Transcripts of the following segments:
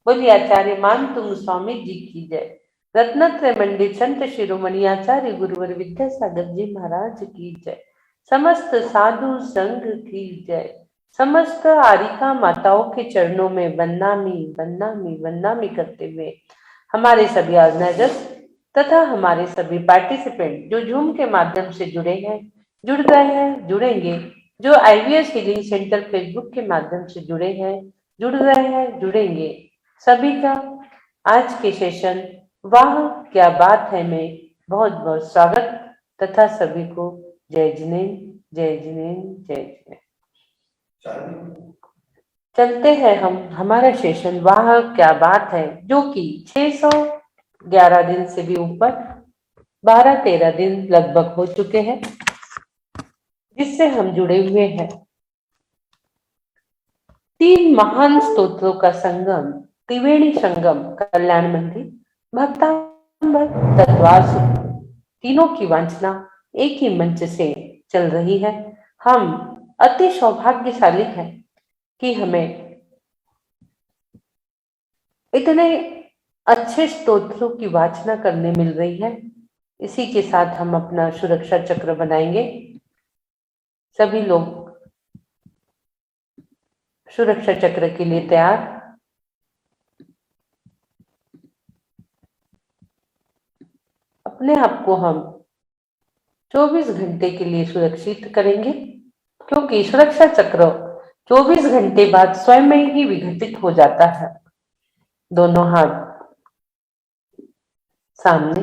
बोलिए आचार्य मानतुंग स्वामी जी की जय। रत्नत्रय मंडित संत शिरोमणि आचार्य गुरुवर विद्यासागर जी महाराज की जय। समस्त साधु संघ की जय। समस्त आरिका माताओं के चरणों में वंदनामी वंदनामी वंदनामी करते हुए हमारे सभी ऑर्गेनाइजर्स तथा हमारे सभी पार्टिसिपेंट जो जूम के माध्यम से जुड़े हैं, जुड़ गए हैं, जुड़ेंगे, जो आईवीएस हीलिंग सेंटर फेसबुक के माध्यम से जुड़े हैं, जुड़ गए हैं, जुड़ेंगे, सभी का आज के सेशन वाह क्या बात है में बहुत बहुत स्वागत तथा सभी को जय जिनेन, जय जिनेन, जय जिनेन। चलते हैं हम हमारा सेशन वाह क्या बात है, जो कि 611 दिन से भी ऊपर 12-13 दिन लगभग हो चुके हैं, जिससे हम जुड़े हुए हैं। 3 महान स्तोत्रों का संगम, त्रिवेणी संगम, कल्याण मंदिर, भक्तांबर, तत्वास, तीनों की वांछना एक ही मंच से चल रही है। हम अति सौभाग्यशाली हैं कि हमें इतने अच्छे स्तोत्रों की वाचना करने मिल रही है। इसी के साथ हम अपना सुरक्षा चक्र बनाएंगे। सभी लोग सुरक्षा चक्र के लिए तैयार। अपने आप को हम 24 घंटे के लिए सुरक्षित करेंगे, क्योंकि सुरक्षा चक्र 24 घंटे बाद स्वयं में ही विघटित हो जाता है। दोनों हाथ सामने,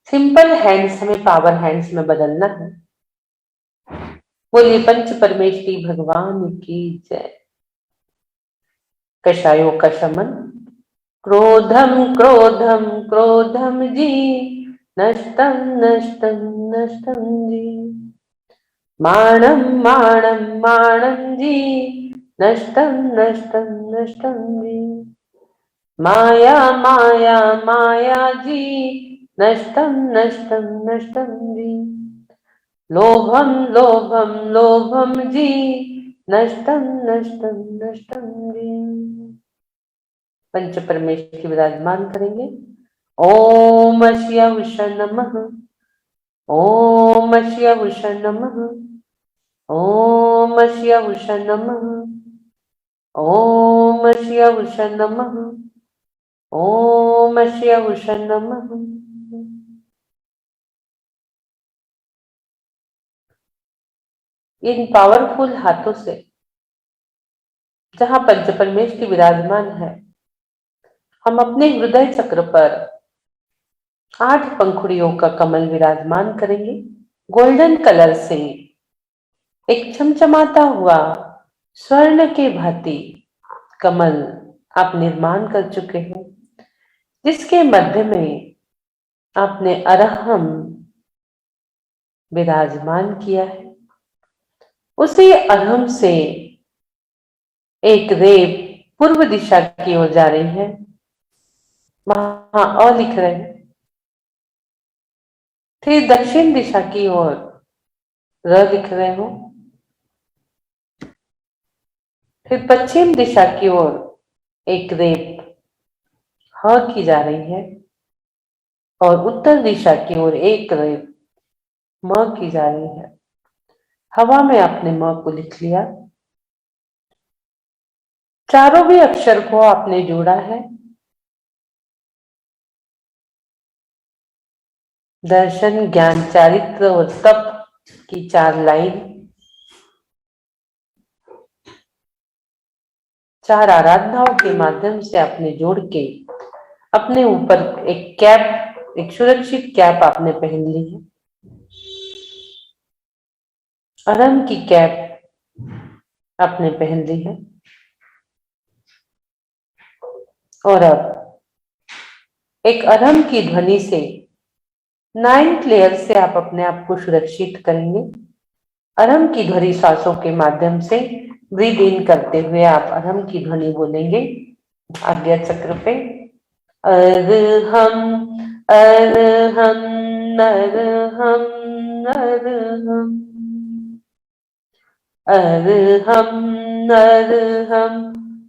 सिंपल हैंड्स हमें पावर हैंड्स में बदलना है। बोलिए पंच परमेश्वरी भगवान की जय। कषायों का शमन, क्रोधम क्रोधम क्रोधम जी, नष्टम नष्टम नष्टम जी, माणम माणम माणम जी, नष्टम नष्टम नष्टम जी, माया माया माया जी, नष्टम नष्टम नष्टम जी, लोभम लोभम लोभम जी, नष्टम नष्टम नष्टम जी। पंच परमेश्वर विराजमान करेंगे। ओम श्यवश नमः, ओम श्यवश नमः, ओम श्यवश नमः, ओम श्यवश नमः, ओम श्यवश नमः। इन पावरफुल हाथों से जहां पंच परमेश्वर विराजमान है, हम अपने हृदय चक्र पर 8 पंखुड़ियों का कमल विराजमान करेंगे। गोल्डन कलर से एक चमचमाता हुआ स्वर्ण के भांति कमल आप निर्माण कर चुके हैं, जिसके मध्य में आपने अरहम विराजमान किया है। उसी अरहम से एक रेप पूर्व दिशा की ओर जा रही है। वहां अ लिख रहे हैं। फिर दक्षिण दिशा की ओर र लिख रहे हो। फिर पश्चिम दिशा की ओर एक रेप ह की जा रही है, और उत्तर दिशा की ओर एक रेप म की जा रही है। हवा में आपने म को लिख लिया। चारों भी अक्षर को आपने जोड़ा है। दर्शन, ज्ञान, चारित्र और तप की 4 लाइन, 4 आराधनाओं के माध्यम से आपने जोड़ के अपने ऊपर एक कैप, एक सुरक्षित कैप आपने पहन ली है। अरहम की कैप आपने पहन ली है। और अब एक अरहम की ध्वनि से 9 लेयर से आप अपने आप को सुरक्षित करेंगे। अरहम की ध्वनि सांसों के माध्यम से ब्रीद इन करते हुए आप अरहम की ध्वनि बोलेंगे आज्ञा चक्र पे। अरहम अरहम अरहम अरहम अरहम अरहम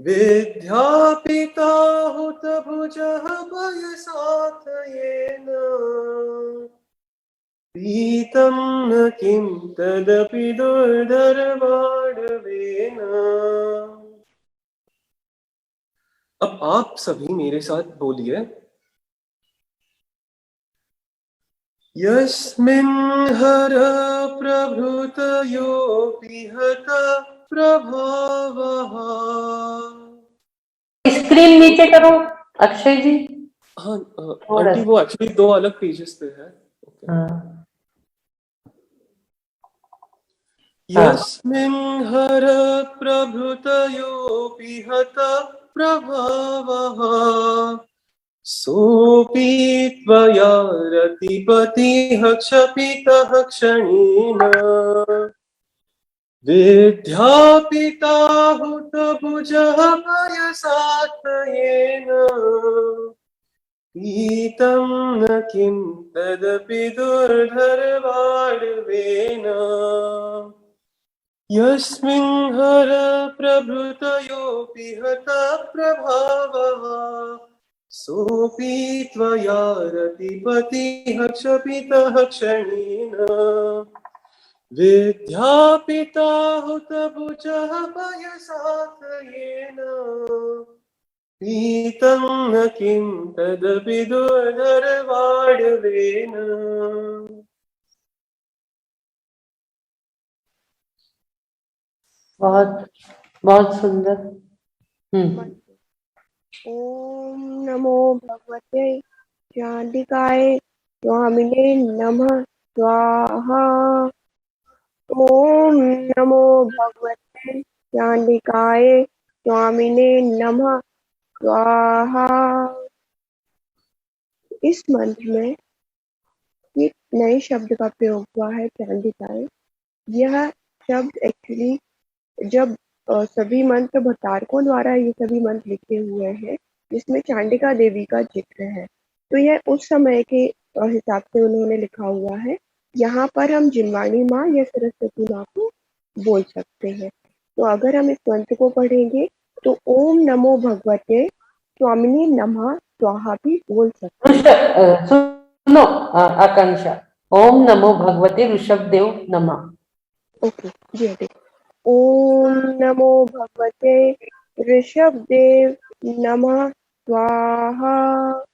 विद्यापिता हुत भुजः पयसाथयेन पीतं न किं तदपि दुर्धरवाडवेन। अब आप सभी मेरे साथ बोलिए, यस्मिन् हर प्रभृतयोऽपि हत प्रभावः। स्क्रीन नीचे करो अक्षय जी। हाँ थोड़ा आंटी, वो एक्चुअली दो अलग पेजेस पे है। हाँ हाँ यस्मिन् हर प्रभृतयोऽपि हत प्रभावः सोऽपि त्वया रतिपतिः क्षपितः क्षणेन विद्यापिता हुतभुजः पयसात्मयेन पीतं न किं तदपि दुर्धरवाडवेन। यस्मिन् हर प्रभृतयोऽपि हतः प्रभावः सोऽपि त्वया रतिपतिः क्षपितः क्षणेन विद्यापिता हुतभुजः पयसात्मयेन पीतं न किं तदपि दुर्धरवाडवेन। बहुत बहुत सुंदर। ओम नमो भगवते चांडिकाय स्वामिने नमः स्वाहा। ओम नमो भगवते चांडिकाय स्वामिने नमः स्वाहा। इस मंत्र में एक नए शब्द का प्रयोग हुआ है, चांडिकाय। यह शब्द एक्चुअली जब सभी मंत्र भट्टारकों द्वारा ये सभी मंत्र लिखे हुए हैं जिसमें चांडिका देवी का जिक्र है, तो यह उस समय के हिसाब से उन्होंने लिखा हुआ है। यहाँ पर हम जिनवाणी माँ या सरस्वती माँ को बोल सकते हैं। तो अगर हम इस मंत्र को पढ़ेंगे तो ओम नमो भगवते स्वामिने नमः स्वाहा भी बोल सकते हैं। सुनो आकांक्षा, ओम नमो भगवते ऋषभ देव नमः। ओके जी आंटी। ओम नमो भगवते ऋषभ देव नमः स्वाहा।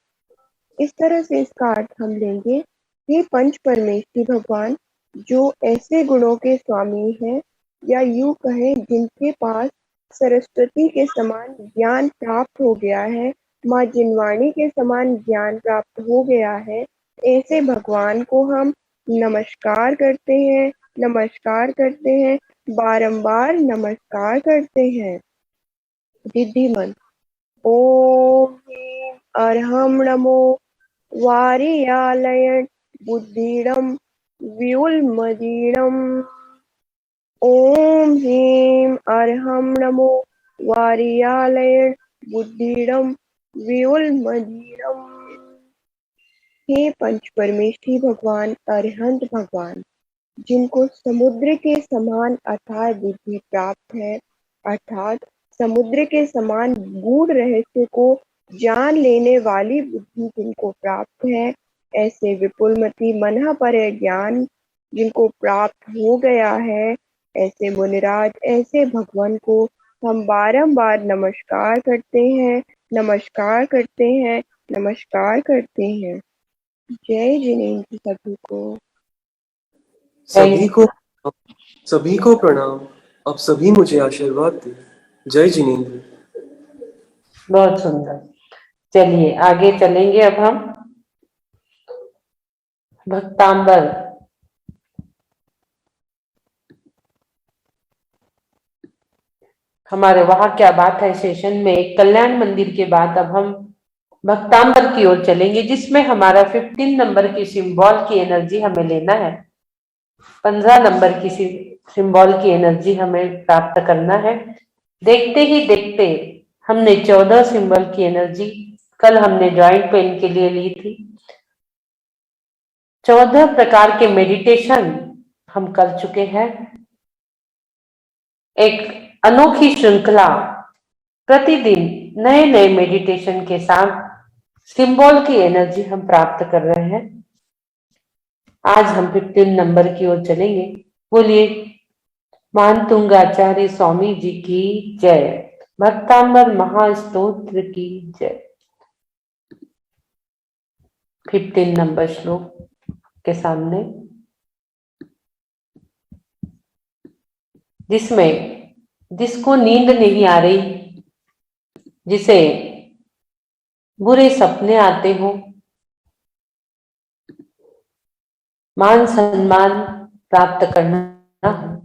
इस तरह से इसका अर्थ हम लेंगे, हे पंच परमेश्वरी भगवान, जो ऐसे गुणों के स्वामी हैं या यूं कहें जिनके पास सरस्वती के समान ज्ञान प्राप्त हो गया है, माँ जिनवाणी के समान ज्ञान प्राप्त हो गया है, ऐसे भगवान को हम नमस्कार करते हैं, नमस्कार करते हैं, बारंबार नमस्कार करते हैं। रिद्धि मंत्र ओम ह्रीं अर्हं नमो वारियालयं बुद्धिडं व्युल्मदीडम्। ओम ह्रीं अर्हं नमो वारियालयं बुद्धिडं व्युल्मदीडम्। हे पंच परमेश्वरी भगवान, अरिहंत भगवान, जिनको समुद्र के समान अथाह बुद्धि प्राप्त है, अर्थात समुद्र के समान गूढ़ रहस्य को जान लेने वाली बुद्धि जिनको प्राप्त है, ऐसे विपुलमती मनः परे ज्ञान जिनको प्राप्त हो गया है, ऐसे मुनिराज, ऐसे भगवान को हम बारंबार नमस्कार करते हैं, नमस्कार करते हैं, नमस्कार करते हैं। जय जिनेन्द्र सभी को। सभी को प्रणाम। आप सभी मुझे आशीर्वाद दें। जय जिनेन्द्र। बहुत सुंदर। चलिए आगे चलेंगे। अब हम भक्तांबर, हमारे वहां क्या बात है सेशन में कल्याण मंदिर के बाद अब हम भक्तांबर की ओर चलेंगे, जिसमें हमारा 15 नंबर की सिंबल की एनर्जी हमें लेना है। 15 नंबर की सिंबल की एनर्जी हमें प्राप्त करना है। देखते ही देखते हमने 14 सिंबल की एनर्जी कल हमने ज्वाइंट पेन के लिए ली थी। 14 प्रकार के मेडिटेशन हम कर चुके हैं। एक अनोखी श्रृंखला प्रतिदिन नए नए मेडिटेशन के साथ सिंबल की एनर्जी हम प्राप्त कर रहे हैं। आज हम 15 नंबर की ओर चलेंगे। बोलिए मानतुंगाचार्य स्वामी जी की जय, भक्तांबर महास्तोत्र की जय। 15 नंबर श्लोक के सामने, जिसको नींद नहीं आ रही, जिसे बुरे सपने आते हो, मान सम्मान प्राप्त करना हो,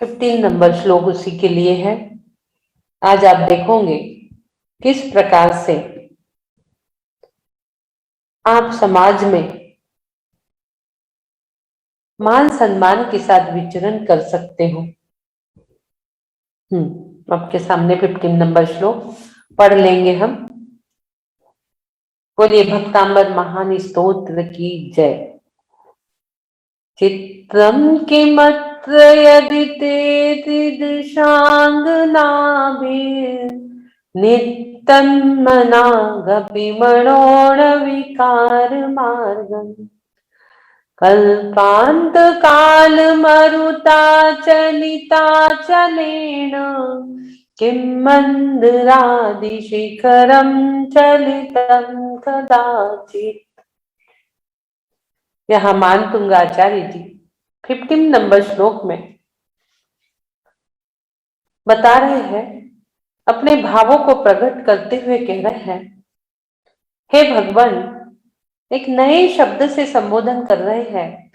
15 नंबर श्लोक उसी के लिए है। आज आप देखोगे किस प्रकार से आप समाज में मान सम्मान के साथ विचरण कर सकते हो। आपके सामने 15 नंबर श्लोक पढ़ लेंगे हम। बोलिए भक्तांबर महान स्तोत्र की जय। चित्रम किमत्र यदि ते नित्यन्मनागपि मनोणविकार मार्गम् कल्पान्तकालमरुताचलिताचलेन किं मन्दिरादिशिखरं चलितं कदाचित्। यहाँ मानतुंगाचार्य जी 15 नंबर श्लोक में बता रहे हैं, अपने भावों को प्रकट करते हुए कह रहे हैं, हे भगवान, एक नए शब्द से संबोधन कर रहे हैं,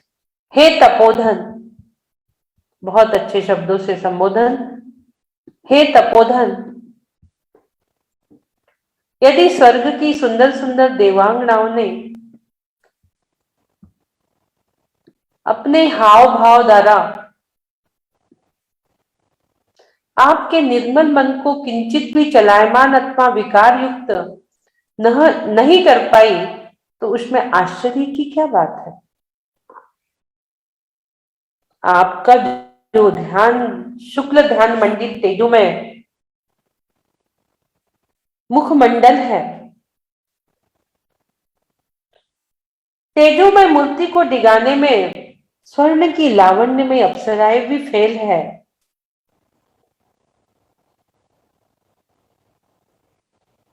हे तपोधन। बहुत अच्छे शब्दों से संबोधन, हे तपोधन। यदि स्वर्ग की सुंदर सुंदर देवांगनाओं ने अपने हाव भाव द्वारा आपके निर्मल मन को किंचित भी चलायमान अथवा विकार युक्त नहीं कर पाई, तो उसमें आश्चर्य की क्या बात है। आपका जो ध्यान शुक्ल ध्यान मंडित तेजोमय मुखमंडल है, तेजोमय मूर्ति को डिगाने में स्वर्ण की लावण्य में अप्सराएं भी फेल है।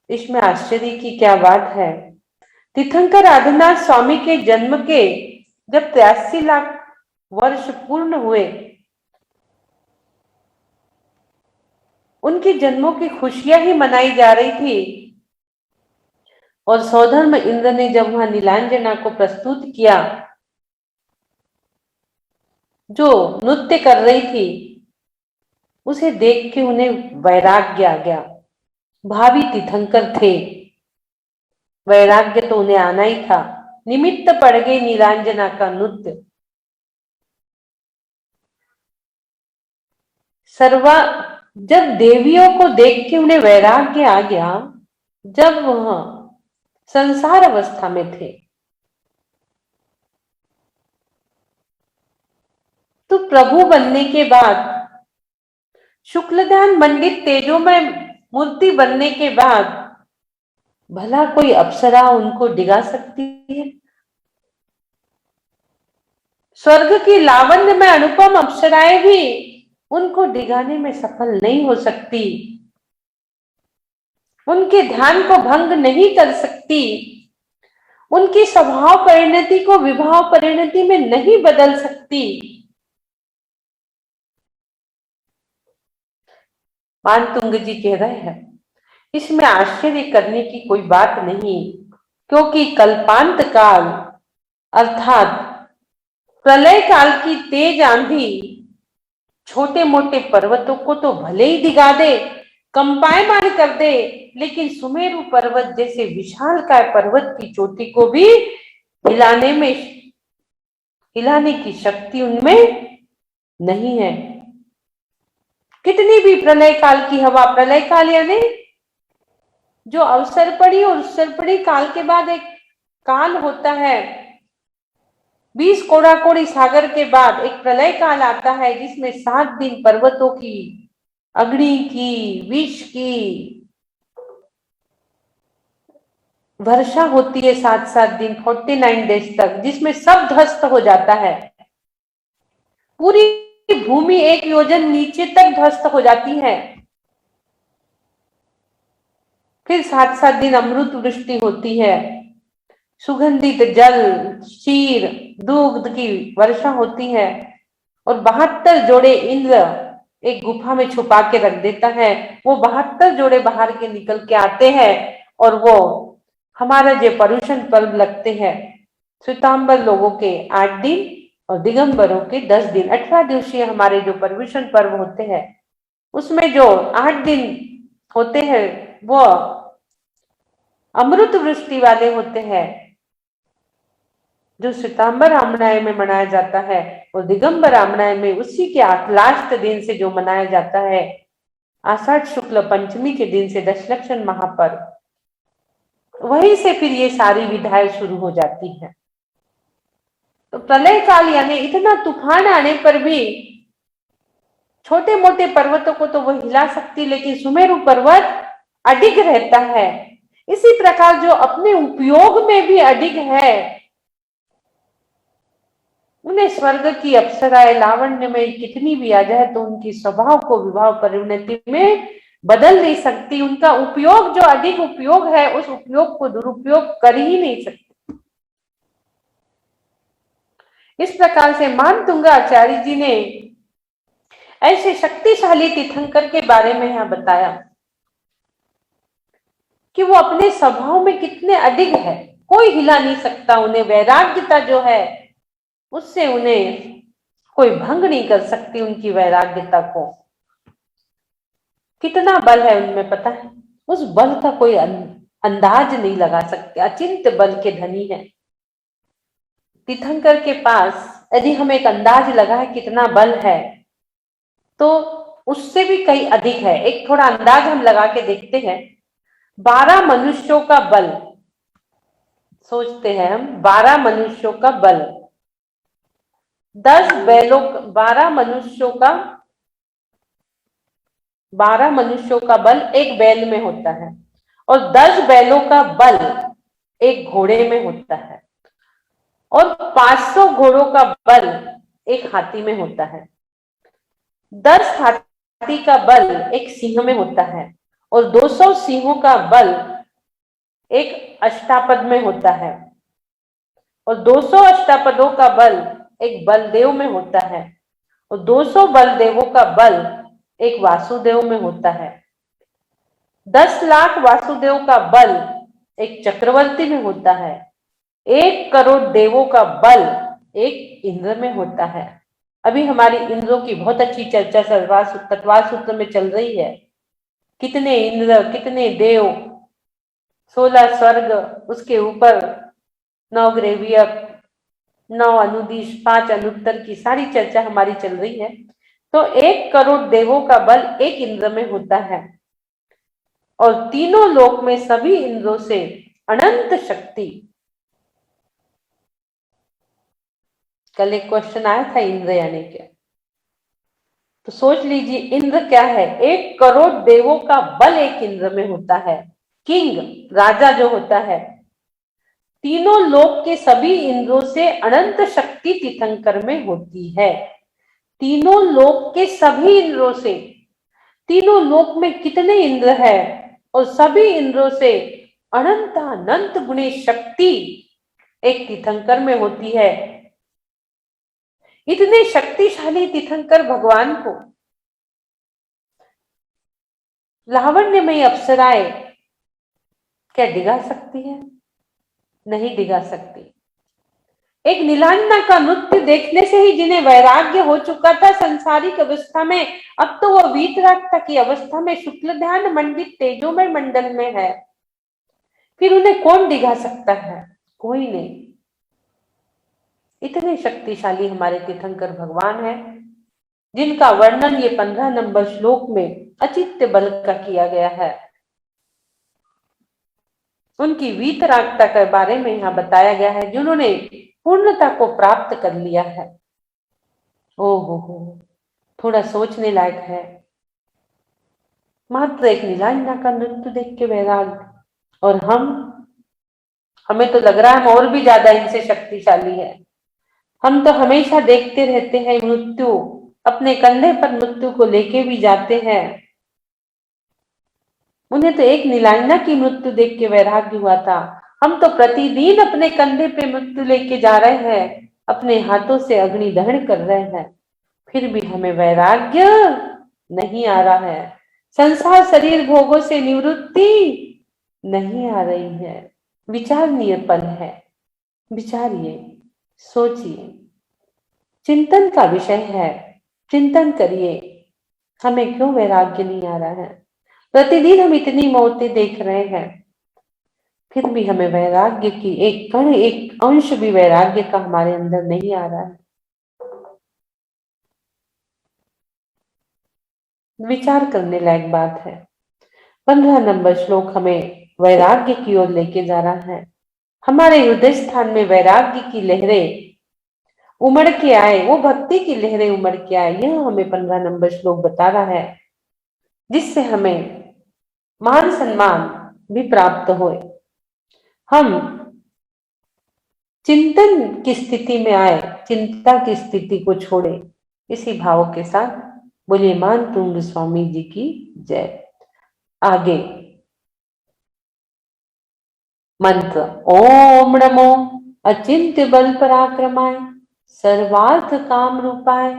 इसमें आश्चर्य की क्या बात है। तीर्थंकर आदिनाथ स्वामी के जन्म के जब 83 लाख वर्ष पूर्ण हुए, उनके जन्मों की खुशियां ही मनाई जा रही थी, और सौधर्म इंद्र ने जब वहां नीलांजना को प्रस्तुत किया, जो नृत्य कर रही थी, उसे देख के उन्हें वैराग्य आ गया। भावी तीर्थंकर थे, वैराग्य तो उन्हें आना ही था। निमित्त पड़ गई नीलांजना का नृत्य। जब देवियों को देख के उन्हें वैराग्य आ गया, जब वह संसार अवस्था में थे, तो प्रभु बनने के बाद, शुक्ल ध्यान मंडित तेजोमय मूर्ति बनने के बाद, भला कोई अप्सरा उनको डिगा सकती है? स्वर्ग की लावण्य में अनुपम अप्सराएं भी उनको डिगाने में सफल नहीं हो सकती, उनके ध्यान को भंग नहीं कर सकती, उनकी स्वभाव परिणति को विभाव परिणति में नहीं बदल सकती। मानतुंग जी कह रहे हैं, इसमें आश्चर्य करने की कोई बात नहीं, क्योंकि कल्पांत काल अर्थात प्रलय काल की तेज आंधी छोटे मोटे पर्वतों को तो भले ही दिगा दे, कंपायमान कर दे, लेकिन सुमेरु पर्वत जैसे विशालकाय पर्वत की चोटी को भी हिलाने की शक्ति उनमें नहीं है। कितनी भी प्रलय काल की हवा, प्रलय काल यानी जो अवसर पड़ी और अवसर पड़ी काल के बाद एक काल होता है, 20 कोड़ा कोड़ी सागर के बाद एक प्रलय काल आता है, जिसमें 7 दिन पर्वतों की अग्नि की, विष की वर्षा होती है 7-7 दिन, 49 डेज तक, जिसमें सब ध्वस्त हो जाता है। पूरी भूमि 1 योजन नीचे तक ध्वस्त हो जाती है। फिर 7-7 दिन अमृत वृष्टि होती है, सुगंधित जल, क्षीर, दूध की वर्षा होती है, और 72 जोड़े इंद्र एक गुफा में छुपा के रख देता है। वो 72 जोड़े बाहर के निकल के आते हैं और वो हमारा जो पर्युषण पर्व लगते हैं, श्वेतांबर लोगों के 8 दिन और दिगंबरों के 10 दिन, 18 दिवसीय हमारे जो पर्युषण पर्व होते हैं, उसमें जो 8 दिन होते हैं वो अमृत वृष्टि वाले होते हैं, जो श्वेतांबर रामनाय में मनाया जाता है, और दिगंबर रामनाय में उसी के लास्ट दिन से जो मनाया जाता है, आषाढ़ शुक्ल पंचमी के दिन से दशलक्षण महापर्व, वहीं से फिर ये सारी विधाएं शुरू हो जाती हैं। तो प्रलय काल यानी इतना तूफान आने पर भी छोटे मोटे पर्वतों को तो वो हिला सकती, लेकिन सुमेरु पर्वत अडिग रहता है। इसी प्रकार जो अपने उपयोग में भी अडिग है, उन्हें स्वर्ग की अप्सराएं लावण्य में कितनी भी आ जाए तो उनकी स्वभाव को विभाव परिणति में बदल नहीं सकती। उनका उपयोग जो अधिक उपयोग है, उस उपयोग को दुरुपयोग कर ही नहीं सकती। इस प्रकार से मानतुंगा आचार्य जी ने ऐसे शक्तिशाली तीर्थंकर के बारे में यहां बताया कि वो अपने स्वभाव में कितने अधिक है, कोई हिला नहीं सकता उन्हें। वैराग्यता जो है उससे उन्हें कोई भंग नहीं कर सकती। उनकी वैराग्यता को कितना बल है उनमें पता है, उस बल का कोई अंदाज नहीं लगा सकते। अचिंत्य बल के धनी है तीर्थंकर के पास। यदि हम एक अंदाज लगाए कितना बल है, तो उससे भी कहीं अधिक है। एक थोड़ा अंदाज हम लगा के देखते हैं। 12 मनुष्यों का बल सोचते हैं हम, 12 मनुष्यों का बल, 10 बैलों, 12 मनुष्यों का बल एक बैल में होता है, और 10 बैलों का बल एक घोड़े में होता है, और 500 घोड़ों का बल एक हाथी में होता है। 10 हाथी का बल एक सिंह में होता है, और 200 सिंहों का बल एक अष्टापद में होता है, और 200 अष्टापदों का बल एक बलदेव में होता है, और 200 बलदेवों का बल एक वासुदेव में होता है। 10 लाख वासुदेव का बल एक चक्रवर्ती में होता है। 1 करोड़ देवों का बल एक इंद्र में होता है। अभी हमारी इंद्रों की बहुत अच्छी चर्चा तत्वार सूत्र में चल रही है। कितने इंद्र, कितने देव, 16 स्वर्ग, उसके ऊपर 9 ग्रेवियक, 9 अनुदिश, 5 अनुत्तर की सारी चर्चा हमारी चल रही है। तो 1 करोड़ देवों का बल एक इंद्र में होता है, और तीनों लोक में सभी इंद्रों से अनंत शक्ति। कल एक क्वेश्चन आया था इंद्र यानी क्या, तो सोच लीजिए इंद्र क्या है। 1 करोड़ देवों का बल एक इंद्र में होता है। किंग, राजा जो होता है, तीनों लोक के सभी इंद्रों से अनंत शक्ति तीर्थंकर में होती है। तीनों लोक के सभी इंद्रों से, तीनों लोक में कितने इंद्र है, और सभी इंद्रों से अनंत अनंत गुणी शक्ति एक तीर्थंकर में होती है। इतने शक्तिशाली तीर्थंकर भगवान को लावण्यमयी अप्सराएं क्या डिगा सकती है? नहीं डिगा सकती। एक नीलांजना का नृत्य देखने से ही जिन्हें वैराग्य हो चुका था संसारिक अवस्था में, अब तो वह वीतरागता की अवस्था में शुक्ल ध्यान मंडित तेजोमय मंडल में है। फिर उन्हें कौन डिगा सकता है? कोई नहीं। इतने शक्तिशाली हमारे तीर्थंकर भगवान है, जिनका वर्णन ये 15 नंबर श्लोक में अचित्य बल का किया गया है। उनकी वीतरागता के बारे में यहाँ बताया गया है, जिन्होंने पूर्णता को प्राप्त कर लिया है। ओ हो, थोड़ा सोचने लायक है। मात्र एक नीलांजना का नृत्य देख के वैराग्य। और हमें तो लग रहा है हम और भी ज्यादा इनसे शक्तिशाली है। हम तो हमेशा देखते रहते हैं मृत्यु, अपने कंधे पर मृत्यु को लेके भी जाते हैं। उन्हें तो एक नीलांजना की मृत्यु देख के वैराग्य हुआ था। हम तो प्रतिदिन अपने कंधे पे मृत्यु लेके जा रहे हैं, अपने हाथों से अग्नि दहन कर रहे हैं, फिर भी हमें वैराग्य नहीं आ रहा है। संसार शरीर भोगों से निवृत्ति नहीं आ रही है। विचारणीय पल है, विचारिए, सोचिए, चिंतन का विषय है। चिंतन करिए, हमें क्यों वैराग्य नहीं आ रहा है। प्रतिदिन हम इतनी मौतें देख रहे हैं, फिर भी हमें वैराग्य की एक कण, एक अंश भी वैराग्य का हमारे अंदर नहीं आ रहा है। विचार करने लायक बात है। 15 नंबर श्लोक हमें वैराग्य की ओर लेके जा रहा है। हमारे हृदय स्थान में वैराग्य की लहरें उमड़ के आए, वो भक्ति की लहरें उमड़ के आए, यह हमें 15 नंबर श्लोक बता रहा है, जिससे हमें मान सम्मान भी प्राप्त होए। हम चिंतन की स्थिति में आए, चिंता की स्थिति को छोड़े। इसी भाव के साथ बोलिए मान तुंग स्वामी जी की जय। आगे मंत्र ओम नमो अचिंत्य बल पराक्रमाय सर्वार्थ काम रूपाय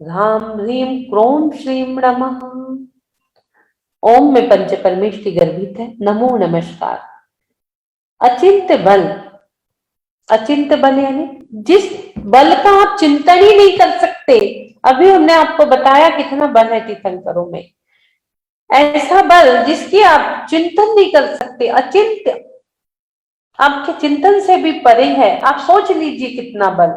राम ह्रीम क्रोम श्रीम नमः। ओम में पंच परमेष्टि गर्भित है। नमो नमस्कार। अचिंत्य बल, अचिंत्य बल यानी जिस बल का आप चिंतन ही नहीं कर सकते। अभी हमने आपको बताया कितना बल है तीर्थंकरों में, ऐसा बल जिसकी आप चिंतन नहीं कर सकते, अचिंत्य, आपके चिंतन से भी परे है। आप सोच लीजिए कितना बल।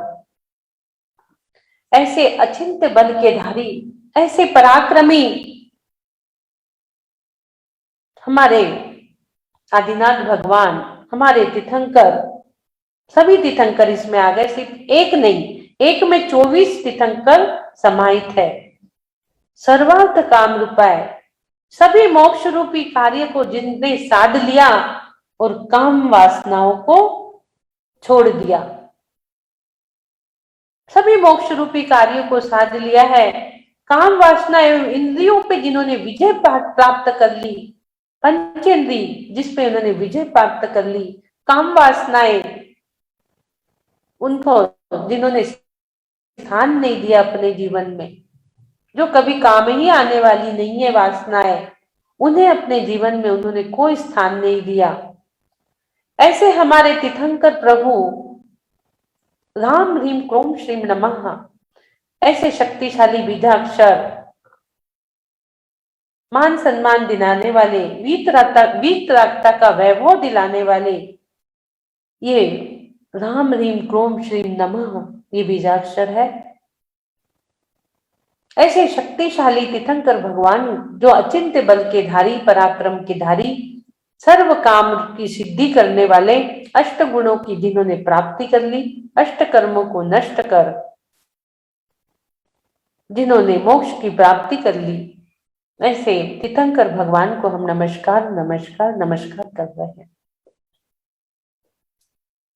ऐसे अचिंत्य बल के धारी, ऐसे पराक्रमी हमारे आदिनाथ भगवान, हमारे तीर्थंकर, सभी तीर्थंकर इसमें आ गए, सिर्फ एक नहीं, एक में 24 तीर्थंकर समाहित है। सर्वार्थ काम रूपाय, सभी मोक्ष रूपी कार्य को जिनने साध लिया और काम वासनाओं को छोड़ दिया, सभी मोक्ष रूपी कार्यों को साध लिया है। काम वासना एवं इंद्रियों पे जिन्होंने विजय प्राप्त कर ली, पंचेंद्री जिस पे उन्होंने विजय प्राप्त कर ली, काम वासनाएं उनको जिन्होंने स्थान नहीं दिया अपने जीवन में, जो कभी काम ही आने वाली नहीं है वासनाएं, उन्हें अपने जीवन में उन्होंने कोई स्थान नहीं दिया। ऐसे हमारे तीर्थंकर प्रभु राम ह्रीम क्रोम श्रीम नमः, ऐसे शक्तिशाली बीजाक्षर, मान सम्मान दिलाने वाले, वीतरागता का वैभव दिलाने वाले, ये राम ह्रीम क्रोम श्रीम नमः, ये बीजाक्षर है। ऐसे शक्तिशाली तीर्थंकर भगवान जो अचिंत्य बल के धारी, पराक्रम के धारी, सर्व काम की सिद्धि करने वाले, अष्ट गुणों की जिन्होंने प्राप्ति कर ली, अष्ट कर्मों को नष्ट कर जिन्होंने मोक्ष की प्राप्ति कर ली, ऐसे तीर्थंकर भगवान को हम नमस्कार नमस्कार नमस्कार कर रहे हैं।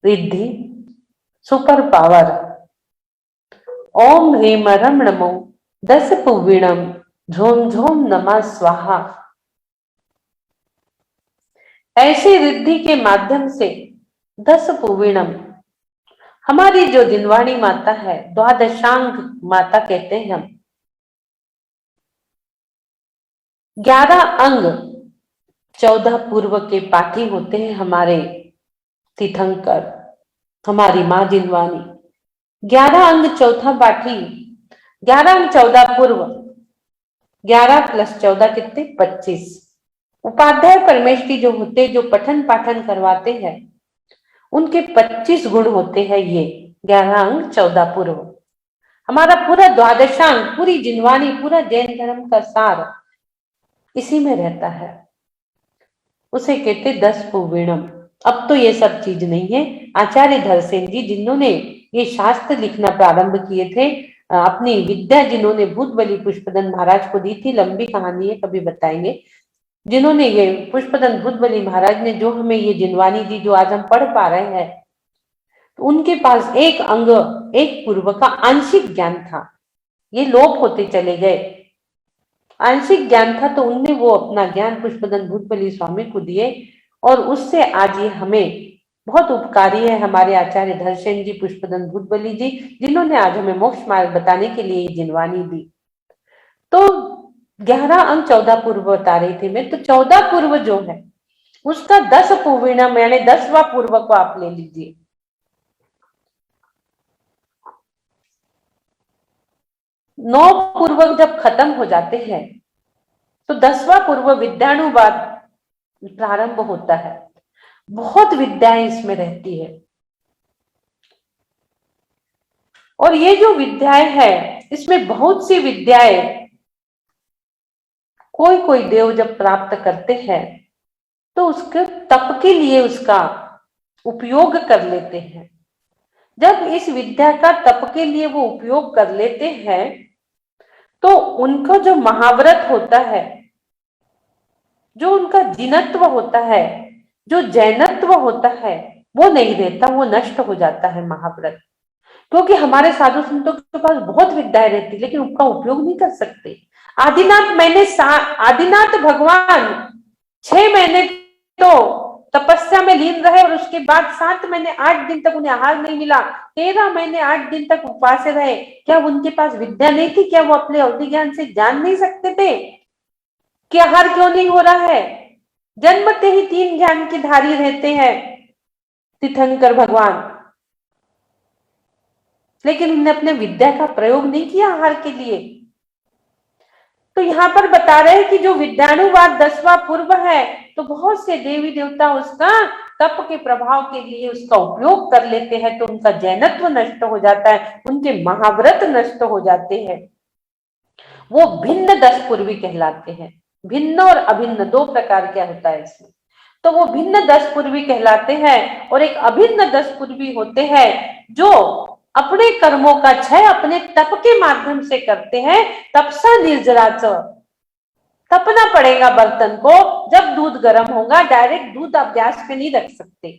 Riddhi, super power. ओम ह्रीम रम नमो 10 पुवीणम झोम झोम नमा स्वाहा। ऐसी रिद्धि के माध्यम से 10 पुवीणम, हमारी जो दिनवाणी माता है, द्वादशांग माता कहते हैं हम, 11 अंग 14 पूर्व के पाठी होते हैं हमारे तीर्थंकर, हमारी माँ दिनवाणी। 11 अंग 14 पाठी, 11 अंग 14 पूर्व, 11 + 14 कितने 25। उपाध्याय परमेष्टि जो होते, जो पठन पाठन करवाते हैं, उनके 25 गुण होते हैं। ये 11 अंग 14 पूर्व, हमारा पूरा द्वादशांग, पूरी जिनवाणी, पूरा जैन धर्म का सार इसी में रहता है। उसे कहते 10 पुवीणम। अब तो ये सब चीज नहीं है। आचार्य धरसेन जी जिन्होंने ये शास्त्र लिखना प्रारंभ किए थे, अपनी विद्या जिन्होंने भूत बलि पुष्पदन महाराज को दी थी, लंबी कहानी है, कभी बताएंगे। जिन्होंने ये पुष्पदंत भुजबली महाराज ने जो हमें ये जिनवानी दी, जो आज हम पढ़ पा रहे हैं, तो उनके पास एक अंग एक पूर्व का आंशिक ज्ञान था, ये लोप होते चले गए। आंशिक ज्ञान था तो उनने वो अपना ज्ञान पुष्पदंत भुजबली स्वामी को दिए, और उससे आज ये हमें बहुत उपकारी है हमारे आचार्य धर्षण जी, पुष्पदंत भुजबली जी, जिन्होंने आज हमें मोक्ष मार्ग बताने के लिए ये जिनवानी दी। तो 11 अंग 14 पूर्व बता रही थी मैं, तो 14 पूर्व जो है उसका 10 पूर्णम यानी 10वां पूर्व को आप ले लीजिए। 9 पूर्वक जब खत्म हो जाते हैं तो 10वां पूर्व विद्यानुवाद प्रारंभ होता है। बहुत विद्याएं इसमें रहती है, और ये जो विद्याएं है इसमें बहुत सी विद्याएं कोई कोई देव जब प्राप्त करते हैं तो उसके तप के लिए उसका उपयोग कर लेते हैं। जब इस विद्या का तप के लिए वो उपयोग कर लेते हैं तो उनका जो महाव्रत होता है, जो उनका जिनत्व होता है, जो जैनत्व होता है, वो नहीं रहता, वो नष्ट हो जाता है महाव्रत। क्योंकि हमारे साधु संतों के पास बहुत विद्याएं रहती लेकिन उनका उपयोग नहीं कर सकते। आदिनाथ भगवान 6 महीने तो तपस्या में लीन रहे और उसके बाद 7 महीने 8 दिन तक उन्हें आहार नहीं मिला, 13 महीने 8 दिन तक उपवास रहे। क्या उनके पास विद्या नहीं थी? क्या वो अपने अवधि ज्ञान से जान नहीं सकते थे कि आहार क्यों नहीं हो रहा है? जन्मते ही 3 ज्ञान के धारी रहते हैं तीर्थंकर भगवान, लेकिन उन्होंने अपने विद्या का प्रयोग नहीं किया आहार के लिए। तो यहाँ पर बता रहे हैं कि जो विद्यानुवाद 10वां पूर्व है, तो बहुत से देवी देवता उसका तप के प्रभाव के लिए उसका उपयोग कर लेते हैं, तो उनका जैनत्व नष्ट हो जाता है, उनके महाव्रत नष्ट हो जाते हैं। वो भिन्न 10 पूर्वी कहलाते हैं। भिन्न और अभिन्न 2 प्रकार क्या होता है इसमें। तो वो भिन्न 10 पूर्वी कहलाते हैं, और एक अभिन्न 10 पूर्वी होते हैं जो अपने कर्मों का क्षय अपने तप के माध्यम से करते हैं। तपसा निर्जराच, तपना पड़ेगा बर्तन को। जब दूध गर्म होगा, डायरेक्ट दूध आप गैस पे नहीं रख सकते।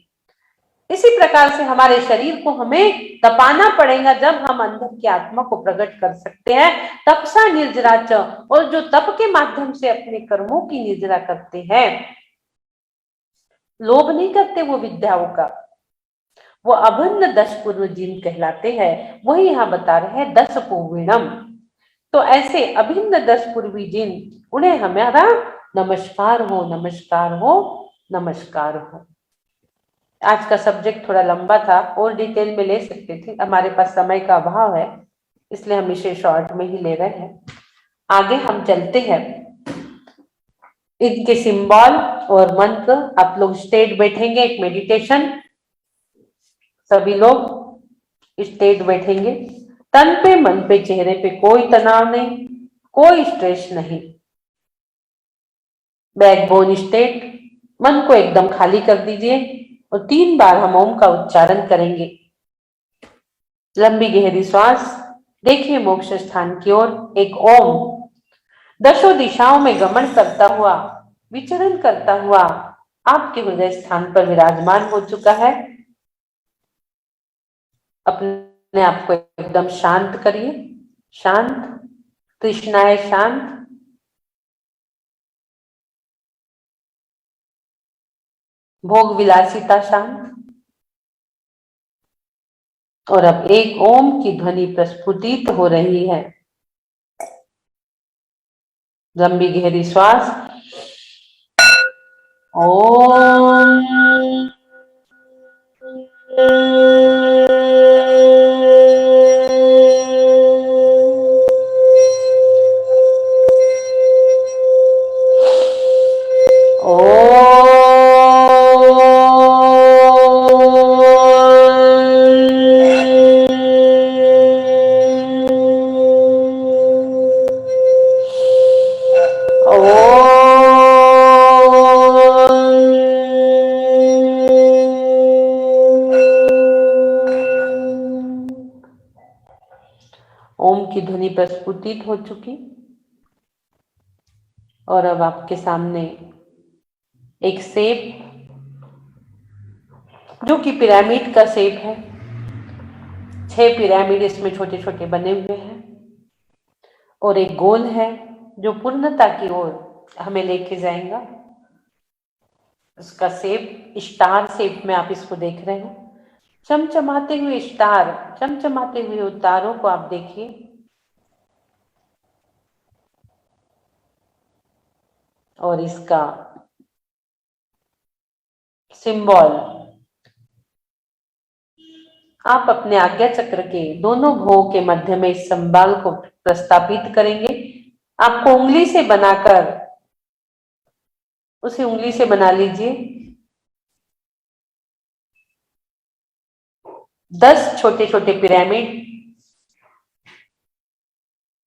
इसी प्रकार से हमारे शरीर को हमें तपाना पड़ेगा, जब हम अंदर की आत्मा को प्रकट कर सकते हैं। तपसा निर्जराच, और जो तप के माध्यम से अपने कर्मों की निर्जरा करते हैं, लोभ नहीं करते वो विद्याओं का, वो अभिन्न 10 पूर्व जिन कहलाते हैं। वही यहाँ बता रहे हैं 10 पूर्विणम। तो ऐसे अभिन्न 10 पूर्वी जिन, उन्हें हमारा नमस्कार हो, नमस्कार हो, नमस्कार हो। आज का सब्जेक्ट थोड़ा लंबा था, और डिटेल में ले सकते थे, हमारे पास समय का अभाव है, इसलिए हम इसे शॉर्ट में ही ले रहे हैं। आगे हम चलते हैं। इनके सिंबल और मंत्र, आप लोग स्टेट बैठेंगे, एक मेडिटेशन, सभी लोग स्टेट बैठेंगे। तन पे, मन पे, चेहरे पे कोई तनाव नहीं, कोई स्ट्रेस नहीं। बैकबोन स्टेट, मन को एकदम खाली कर दीजिए, और 3 बार हम ओम का उच्चारण करेंगे। लंबी गहरी श्वास, देखिए मोक्ष स्थान की ओर। एक ओम 10 दिशाओं में गमन करता हुआ, विचरण करता हुआ आपके हृदय स्थान पर विराजमान हो चुका है। अपने आप को एकदम शांत करिए, शांत, तृष्णाएं शांत, भोग विलासिता शांत। और अब एक ओम की ध्वनि प्रस्फुटित हो रही है। लंबी गहरी श्वास, ओम। ओम की ध्वनि प्रस्फुटित हो चुकी, और अब आपके सामने एक शेप जो कि पिरामिड का शेप है। 6 पिरामिड इसमें छोटे छोटे बने हुए हैं और एक गोल है जो पूर्णता की ओर हमें लेके जाएगा। उसका शेप स्टार शेप में आप इसको देख रहे हैं। चमचमाते हुए स्टार, चमचमाते हुए तारों को आप देखिए। और इसका सिंबल आप अपने आज्ञा चक्र के दोनों भुवों के मध्य में इस सिंबल को प्रस्थापित करेंगे। आपको उंगली से बनाकर उसे उंगली से बना लीजिए। 10 छोटे छोटे पिरामिड,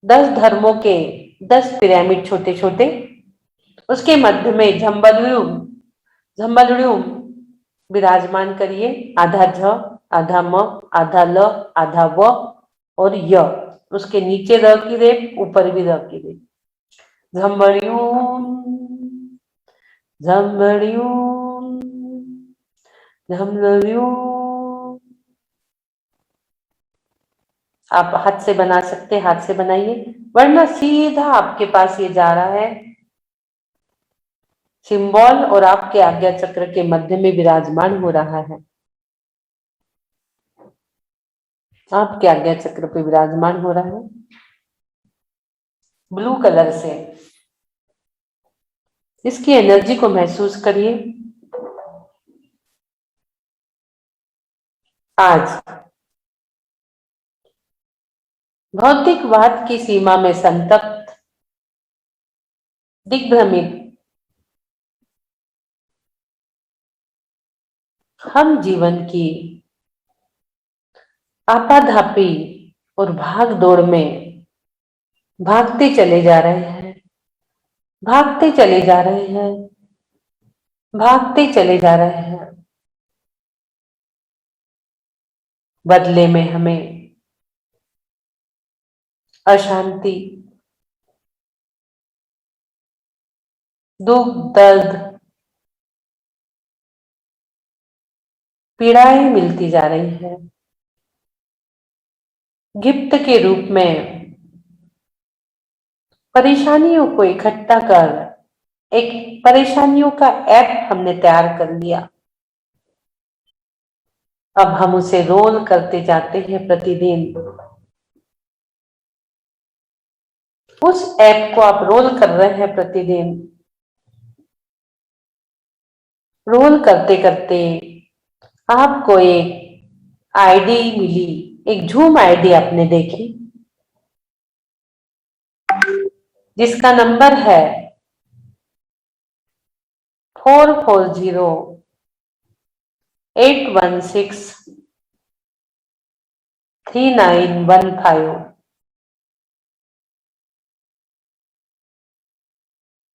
10 धर्मों के 10 पिरामिड छोटे छोटे, उसके मध्य में झम्बलुम विराजमान करिए। आधा झ, आधा म, आधा ल, आधा व और य। उसके नीचे र की रेप, ऊपर भी र की रेप। झम्बड़ियूम झम्बड़ियूम झम्बड़ियूम। आप हाथ से बना सकते हैं, हाथ से बनाइए, वरना सीधा आपके पास ये जा रहा है सिंबल और आपके आज्ञा चक्र के मध्य में विराजमान हो रहा है। आपके आज्ञा चक्र पे विराजमान हो रहा है ब्लू कलर से। इसकी एनर्जी को महसूस करिए। आज भौतिकवाद की सीमा में संतप्त, दिग्भ्रमित हम जीवन की आपाधापी और भाग दौड़ में भागते चले जा रहे हैं, भागते चले जा रहे हैं, भागते चले जा रहे हैं। बदले में हमें अशांति, दुख, दर्द, पीड़ाएं मिलती जा रही है। गिफ्ट के रूप में परेशानियों को इकट्ठा कर एक परेशानियों का ऐप हमने तैयार कर लिया। अब हम उसे रोल करते जाते हैं प्रतिदिन। उस ऐप को आप रोल कर रहे हैं प्रतिदिन। रोल करते करते आपको एक आईडी मिली, एक झूम आईडी आपने देखी जिसका नंबर है 440-816-3915।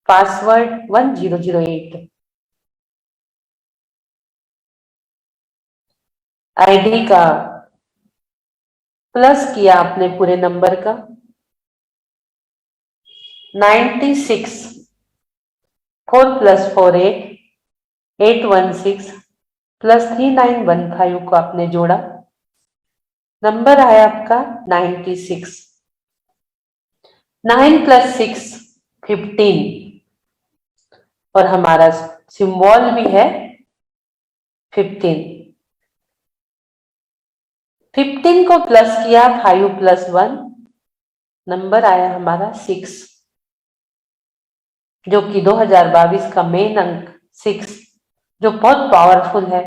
पासवर्ड 1008। आईडी का प्लस किया आपने पूरे नंबर का 96, 4 + 4 816 + 3915 को आपने जोड़ा। नंबर आया आपका 96। 9 + 6 15 और हमारा सिंबल भी है 15। 15 को प्लस किया 5 + 1, नंबर आया हमारा 6, जो कि 2022 का मेन अंक 6, जो बहुत पावरफुल है।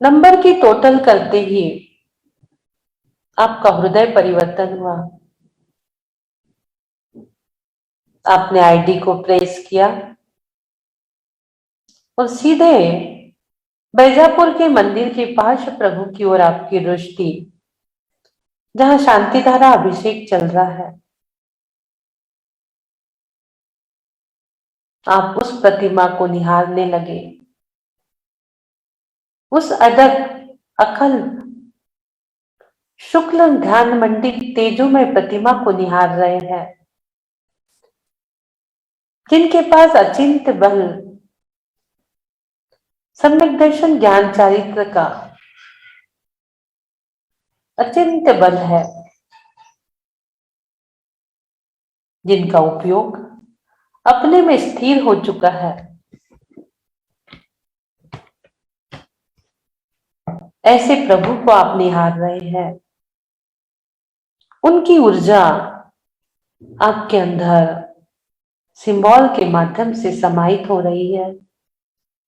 नंबर की टोटल करते ही आपका हृदय परिवर्तन हुआ। आपने आईडी को प्रेस किया और सीधे बैजापुर के मंदिर के पार्श्व प्रभु की ओर आपकी दृष्टि, जहां शांति धारा अभिषेक चल रहा है, आप उस प्रतिमा को निहारने लगे। उस अदक, अखल, शुक्ल ध्यान मंडित तेजोमय प्रतिमा को निहार रहे हैं। जिनके पास अचिंत्य बल, सम्यक दर्शन, ज्ञान, चारित्र का अचिंत्य बल है, जिनका उपयोग अपने में स्थिर हो चुका है, ऐसे प्रभु को आप निहार रहे हैं। उनकी ऊर्जा आपके अंदर सिंबल के माध्यम से समाहित हो रही है।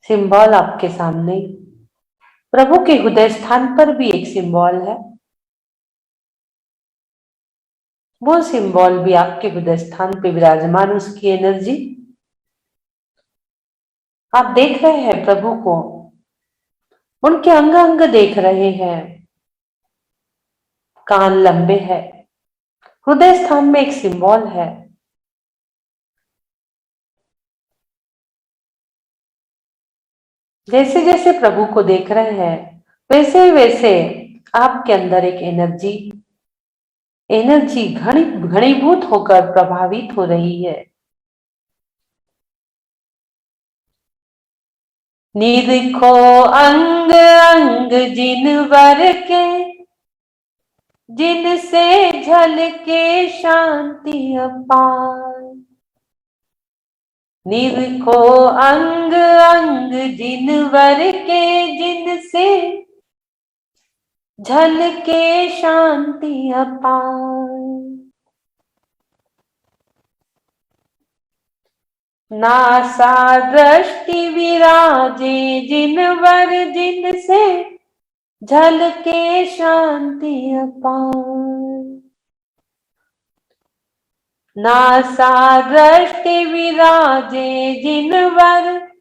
सिंबल आपके सामने, प्रभु के हृदय स्थान पर भी एक सिंबल है, वो सिंबल भी आपके हृदय स्थान पे विराजमान, उसकी एनर्जी आप देख रहे हैं प्रभु को, उनके अंग अंग देख रहे हैं। कान लंबे हैं, हृदय स्थान में एक सिंबल है। जैसे जैसे प्रभु को देख रहे हैं, वैसे वैसे आपके अंदर एक एनर्जी घनीभूत होकर प्रभावित हो रही है। निरखो अंग अंग जिनवर के, जिनसे झलके शांति अपार। निरखो अंग अंग जिनवर के, जिनसे झलके शांति अपार। नासा दृष्टि विराजे जिनवर, जिनसे झलके शांति अपार। नासा दृष्टि विराजे जिनवर,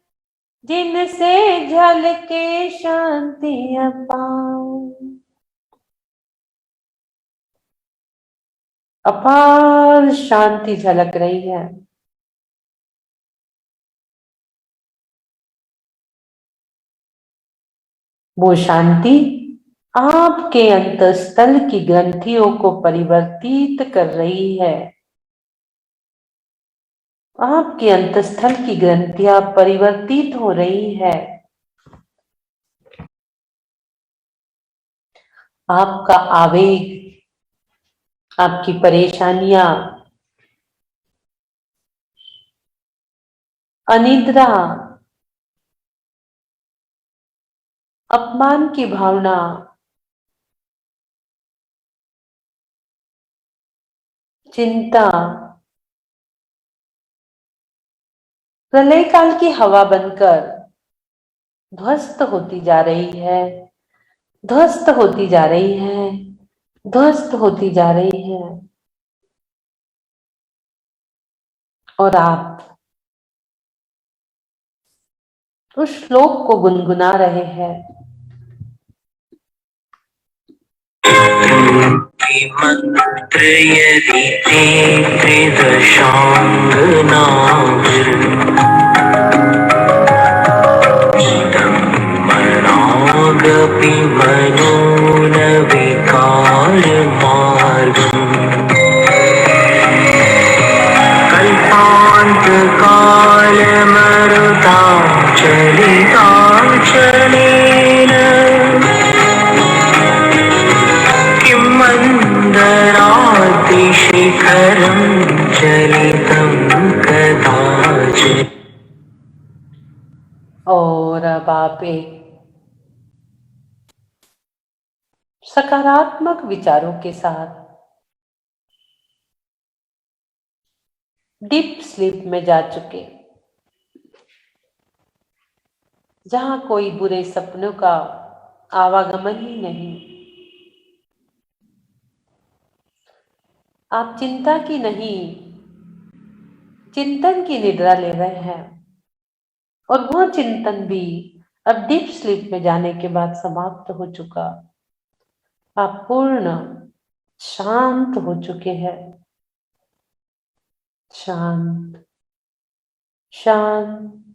जिनसे झलके शांति अपार। अपार शांति झलक रही है। वो शांति आपके अंतःस्थल की ग्रंथियों को परिवर्तित कर रही है। आपके अंतःस्थल की ग्रंथियां परिवर्तित हो रही है। आपका आवेग, आपकी परेशानियां, अनिद्रा, अपमान की भावना, चिंता, प्रलय काल की हवा बनकर ध्वस्त होती जा रही है, ध्वस्त होती जा रही है, ध्वस्त होती जा रही है। और आप उस श्लोक को गुनगुना रहे हैं। मंत्र यदि मनागपि मनोन विकार मार्गम् कल्पान्त काल मरुता चलिताचलेन किं मन्दरातिशिखरं चलितं कदाचित्। और अब आप एक सकारात्मक विचारों के साथ डीप स्लीप में जा चुके, जहां कोई बुरे सपनों का आवागमन ही नहीं। आप चिंता की नहीं, चिंतन की निद्रा ले रहे हैं। और वह चिंतन भी अब डीप स्लीप में जाने के बाद समाप्त हो चुका। आप पूर्ण शांत हो चुके हैं। शांत, शांत,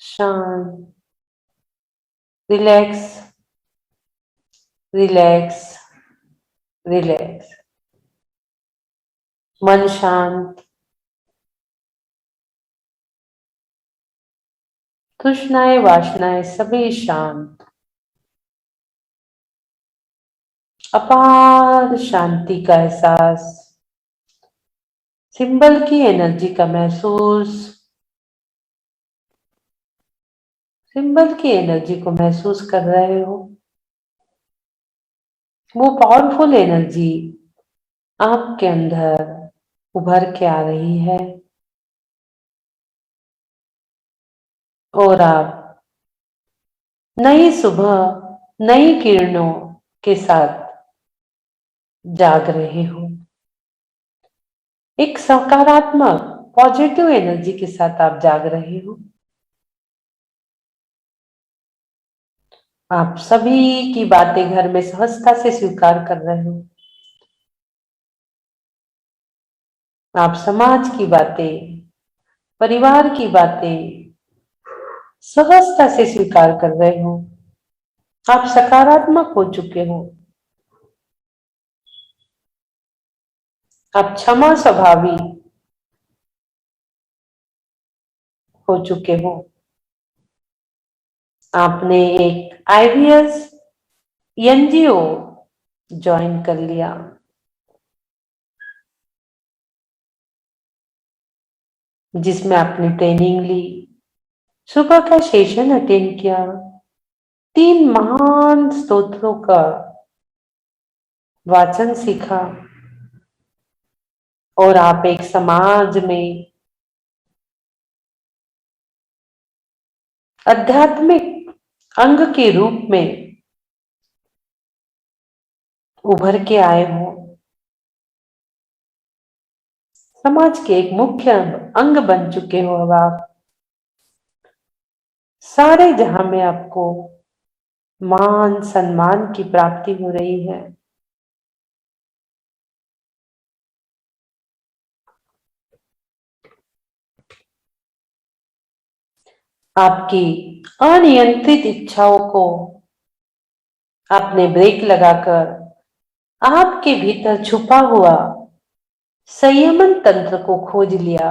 शांत, रिलैक्स, रिलैक्स, रिलैक्स। मन शांत, तृष्णाएं वासनाएं सभी शांत, अपार शांति का एहसास, सिंबल की एनर्जी का महसूस, सिंबल की एनर्जी को महसूस कर रहे हो। वो पावरफुल एनर्जी आपके अंदर उभर के आ रही है और आप नई सुबह नई किरणों के साथ जाग रहे हो। एक सकारात्मक पॉजिटिव एनर्जी के साथ आप जाग रहे हो। आप सभी की बातें घर में सहजता से स्वीकार कर रहे हो। आप समाज की बातें, परिवार की बातें सहजता से स्वीकार कर रहे हो। आप सकारात्मक हो चुके हो। आप क्षमा स्वभावी हो चुके हो। आपने एक आईवीएस एनजीओ ज्वाइन कर लिया। जिसमें आपने ट्रेनिंग ली, सुबह का सेशन अटेंड किया, 3 महान स्तोत्रों का वाचन सीखा और आप एक समाज में आध्यात्मिक अंग के रूप में उभर के आए हो। समाज के एक मुख्य अंग बन चुके हो। अब आप सारे जहां में आपको मान सम्मान की प्राप्ति हो रही है। आपकी अनियंत्रित इच्छाओं को आपने ब्रेक लगाकर आपके भीतर छुपा हुआ संयमन तंत्र को खोज लिया।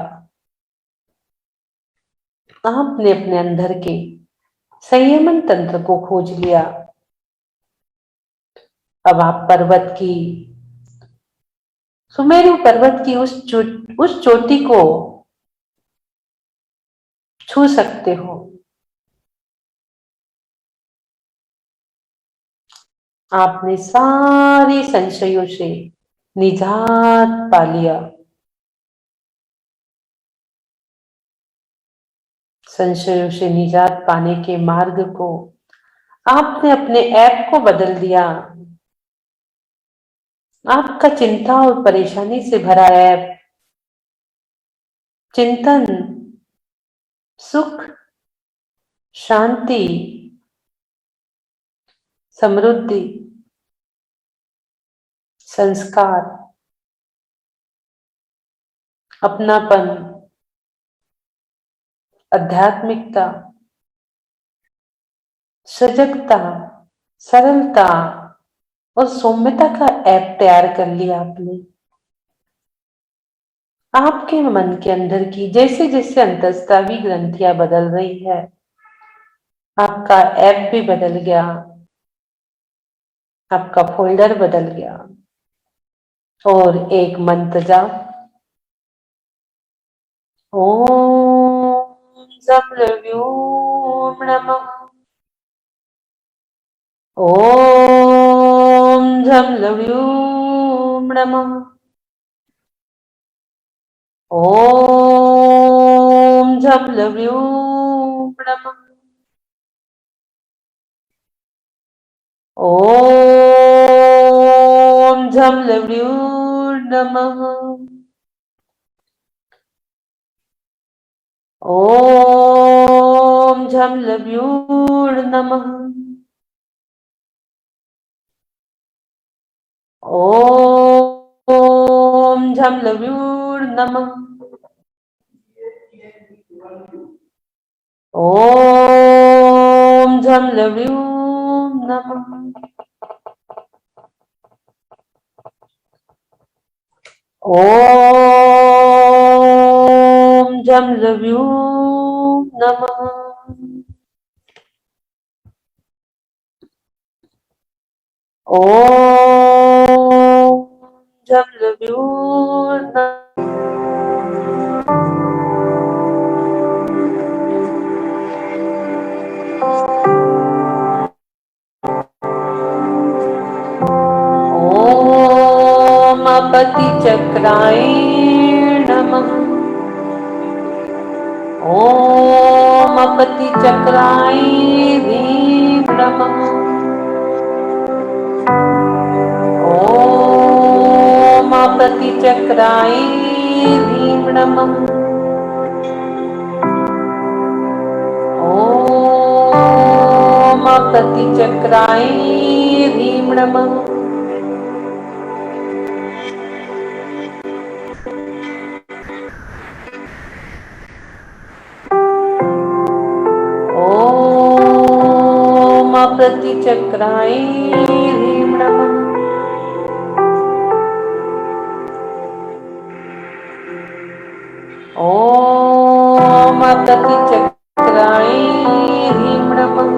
आपने अपने अंदर के संयमन तंत्र को खोज लिया। अब आप पर्वत की, सुमेरु पर्वत की उस चोटी को छू सकते हो। आपने सारी संशयों से निजात पा लिया। संशयों से निजात पाने के मार्ग को आपने अपने ऐप को बदल दिया। आपका चिंता और परेशानी से भरा ऐप चिंतन, सुख, शांति, समृद्धि, संस्कार, अपनापन, आध्यात्मिकता, सजगता, सरलता और सौम्यता का ऐप तैयार कर लिया आपने। आपके मन के अंदर की जैसे जैसे अंतस्त्रावी ग्रंथियां बदल रही है, आपका ऐप भी बदल गया, आपका फोल्डर बदल गया। और एक मंत्र जाप, ओम जमलव्योम नमः, ओम जमलव्योम नमः, ओम जमलव्योम नमः, ओम जमलव्योम नमः, ओम जमलव्योम नमः, ओम जमलव्योम नमः, ओम जमलव्योम नमः, ओम जमलव्योम नमः। ओम जलव्यूर्ण ओम अपति चक्राय नमः। ओम अपति चक्राय ह्रीं नमः। ओम अपति चक्राय ह्रीं नमः। ओम अपति चक्राय ह्रीं नमः। ओम अपति चक्राय ह्रीं नमः। ओम अपति चक्राय ह्रीं नमः।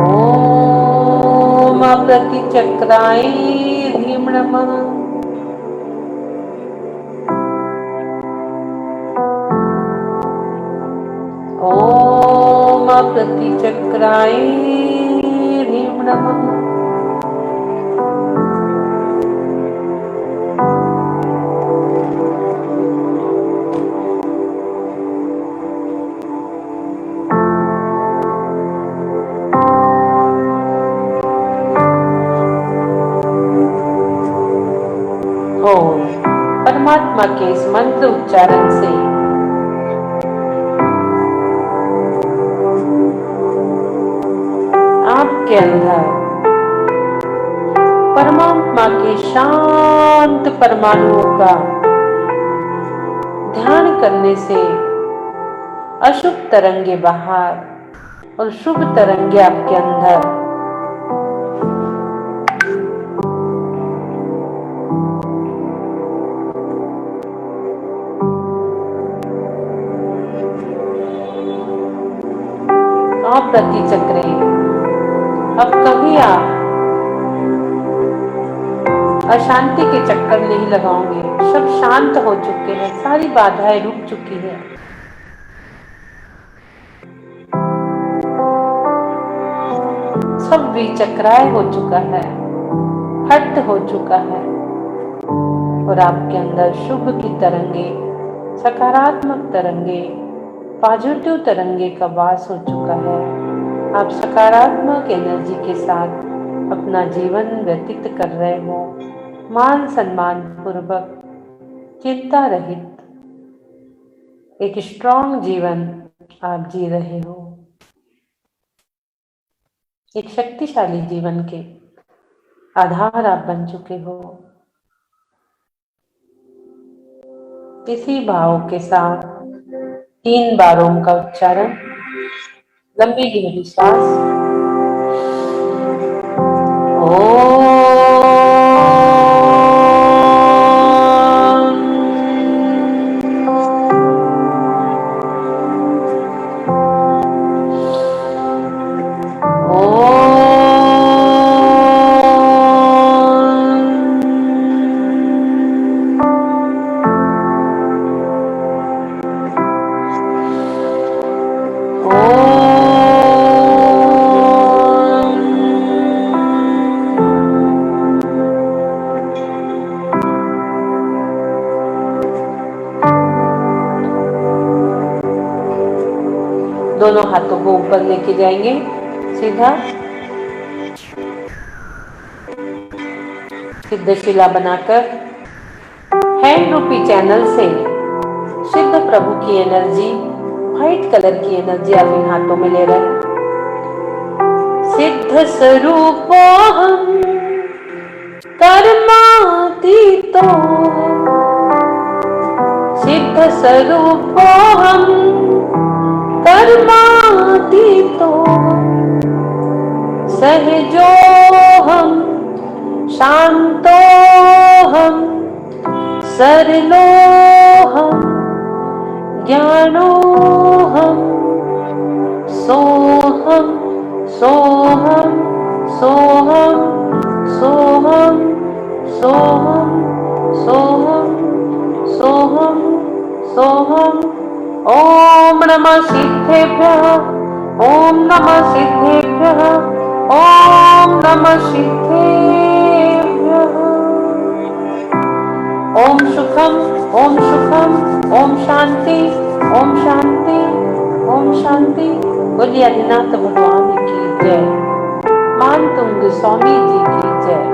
ओम अपति चक्राय ह्रीं नमः। ओम अपति चक्राय ह्रीं नमः। ओम परमात्मा के इस मंत्र उच्चारण से आपके अंदर परमात्मा के शांत परमाणुओं का ध्यान करने से अशुभ तरंगे बाहर और शुभ तरंगे आपके अंदर प्रति चक्रे। अब कभी आप अशांति के चक्कर नहीं लगाओगे। सब शांत हो चुके हैं, सारी बाधाएं रुक चुकी है। सब विचक्राय हो चुका है, हट हो चुका है और आपके अंदर शुभ की तरंगे, सकारात्मक तरंगे, पॉजिटिव तरंगे का वास हो चुका है। आप सकारात्मक एनर्जी के साथ अपना जीवन व्यतीत कर रहे हो, मान सम्मान पूर्वक, चिंता रहित एक स्ट्रॉन्ग जीवन आप जी रहे हो। एक शक्तिशाली जीवन के आधार आप बन चुके हो। इसी भाव के साथ 3 बार ओम का उच्चारण, लंबी गहरी सांस। दोनों हाथों को ऊपर लेके जाएंगे सीधा, सिद्ध शिला बनाकर हैंड रूपी चैनल से सिद्ध प्रभु की एनर्जी, व्हाइट कलर की एनर्जी आप इन हाथों में ले रहे हैं। सिद्ध स्वरूपोऽहं कर्मातीतो, सिद्ध स्वरूपोऽहं कर्मातीतो, सहजोऽहं शान्तोऽहं सरलोऽहं ज्ञानोऽहं सोऽहम्। सोहम सोहम सोहम सोहम सोहम सोहम सोहम। ओम नमः सिद्धेभ्यः ओम नमः सिद्धेभ्यः ओम नमः सिद्धेभ्यः। ओम सुखम ओम सुखम ओम शांति ओम शांति ओम शांति। बोलिए आदिनाथ भगवान की जय। मानतुंग स्वामी जी की जय।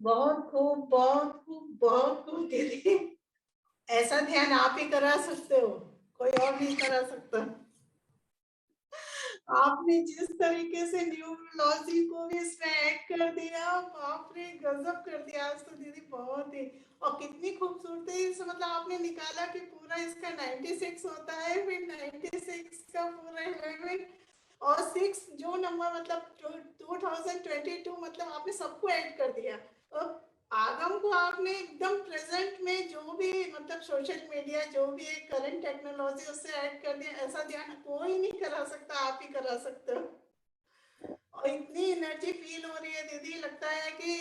बहुत खूब, बहुत खूब, बहुत खूब दीदी। ऐसा ध्यान आप ही करा सकते हो, कोई और नहीं करा सकता। आपने जिस तरीके से न्यूरोलॉजी को भी इसमें ऐड कर दिया, बाप रे गजब कर दिया आज तो दीदी, बहुत ही। और कितनी खूबसूरती से मतलब आपने निकाला कि पूरा इसका 96 होता है, फिर 96 का पूरा 11 और 6 जो नंबर मतलब 2022 मतलब आपने सबको ऐड कर दिया। और आगम को आपने एकदम प्रेजेंट में जो भी मतलब सोशल मीडिया जो भी है करंट टेक्नोलॉजी उससे ऐड कर दिया। ऐसा ध्यान कोई नहीं करा सकता, आप ही करा सकते हो। और इतनी एनर्जी फील हो रही है दीदी, लगता है कि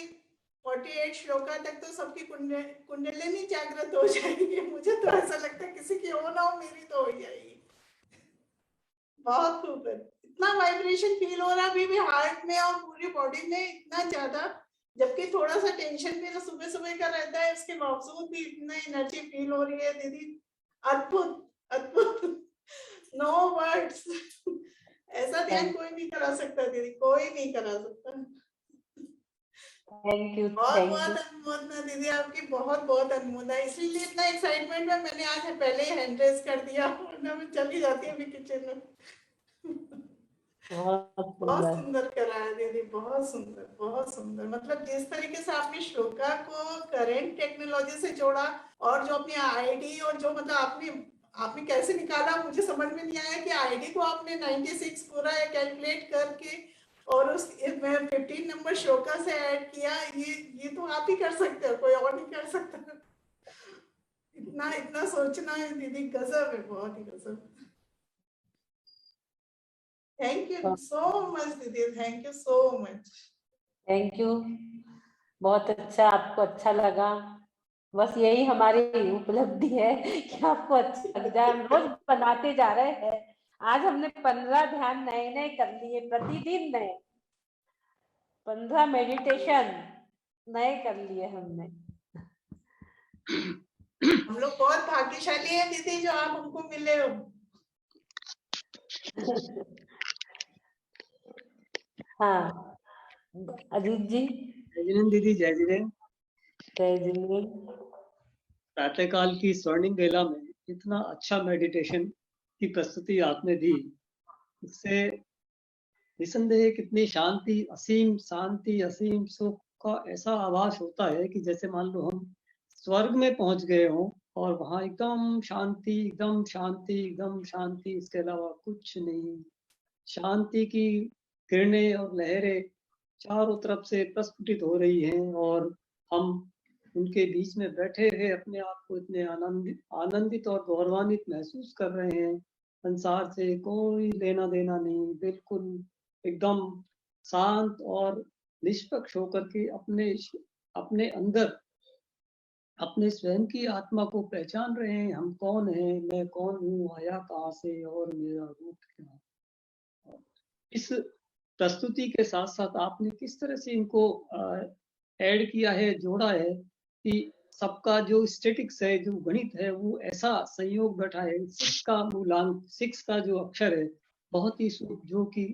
48 श्लोका तक तो सबकी कुंडलिनी जागृत हो जाएगी। मुझे तो ऐसा लगता है किसी की हो ना हो, मेरी तो हो जाएगी। बहुत खूब है, इतना वाइब्रेशन फील हो रहा है अभी भी हार्ट में और पूरी बॉडी में इतना ज्यादा, जबकि थोड़ा सा टेंशन भी तो सुबह सुबह का रहता है, उसके बावजूद भी इतना एनर्जी फील हो रही है दीदी। अद्भुत अद्भुत, नो वर्ड्स। ऐसा ध्यान कोई नहीं करा सकता दीदी, कोई नहीं करा सकता। थैंक यू बहुत थैंक बहुत यू। अनुमोदना दीदी आपकी, बहुत बहुत अनुमोदना। इसीलिए इतना एक्साइटमेंट में मैंने आज पहले ही हैंड रेज कर दिया, वरना मैं चली जाती अभी किचन में। बहुत बहुत सुंदर। सुंदर कराया दीदी, बहुत सुंदर, बहुत सुंदर। मतलब जिस तरीके से आपने श्लोका को करंट टेक्नोलॉजी से जोड़ा, और जो अपनी आईडी और जो मतलब आपने आपने कैसे निकाला मुझे समझ में नहीं आया कि आईडी को आपने 96 पूरा कैलकुलेट करके और उस मैं 15 नंबर श्लोका से ऐड किया। ये तो आप ही कर सकते हो, कोई और नहीं कर सकता। इतना इतना सोचना है दीदी, गजब है, बहुत ही गजब। थैंक यू सो मच दीदी, thank you so much. Thank you. बहुत अच्छा, आपको अच्छा लगा, बस यही हमारी उपलब्धि है कि आपको अच्छा लग जाए। हम रोज बनाते जा रहे हैं। आज हमने 15 ध्यान नए नए कर लिए, प्रतिदिन नए 15 मेडिटेशन नए कर लिए हमने। हम लोग बहुत भाग्यशाली हैं दीदी जो आप हमको मिले हो। हाँ अजीत जी। जय जिनेंद्र दीदी, जय जिनेंद्र। जय जिनेंद्र। प्रातःकाल की स्वर्णिम बेला में इतना अच्छा मेडिटेशन की प्रस्तुति आपने दी, इससे निसंदेह कितनी शांति, असीम सुख का ऐसा आभास होता है कि जैसे मान लो हम स्वर्ग में पहुंच गए हों, और वहां एकदम शांति, एकदम शांति, एकदम शांति, इसके अलावा कुछ नहीं। शांति की किरणें और लहरें चारों तरफ से प्रस्फुटित हो रही हैं, और हम उनके बीच में बैठे हुए अपने आप को इतने आनंदित और गौरवान्वित महसूस कर रहे हैं। संसार से कोई लेना देना नहीं, बिल्कुल एकदम शांत और निष्पक्ष होकर के अपने अंदर अपने स्वयं की आत्मा को पहचान रहे हैं। हम कौन हैं, मैं कौन हूँ, आया कहाँ से और मेरा रूप क्या। इस प्रस्तुति के साथ साथ आपने किस तरह से इनको ऐड किया है, जोड़ा है कि सबका जो स्टेटिक्स है, जो गणित है, वो ऐसा संयोग बैठा है। 6 का मूलांक, 6 का जो अक्षर है बहुत ही शुभ, जो कि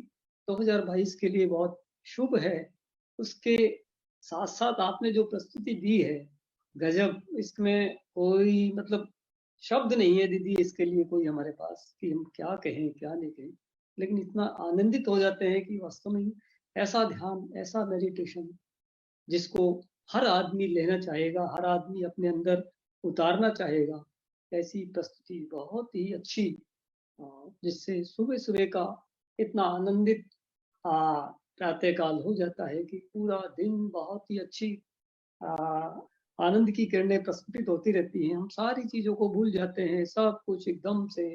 2022 के लिए बहुत शुभ है। उसके साथ साथ आपने जो प्रस्तुति दी है, गजब। इसमें कोई मतलब शब्द नहीं है दीदी इसके लिए कोई हमारे पास कि हम क्या कहें क्या नहीं कहें। लेकिन इतना आनंदित हो जाते हैं कि वास्तव में ऐसा ध्यान, ऐसा मेडिटेशन जिसको हर आदमी लेना चाहेगा, हर आदमी अपने अंदर उतारना चाहेगा, ऐसी प्रस्तुति बहुत ही अच्छी, जिससे सुबह सुबह का इतना आनंदित प्रातःकाल हो जाता है कि पूरा दिन बहुत ही अच्छी आनंद की किरणें प्रस्फुटित होती रहती हैं। हम सारी चीजों को भूल जाते हैं, सब कुछ एकदम से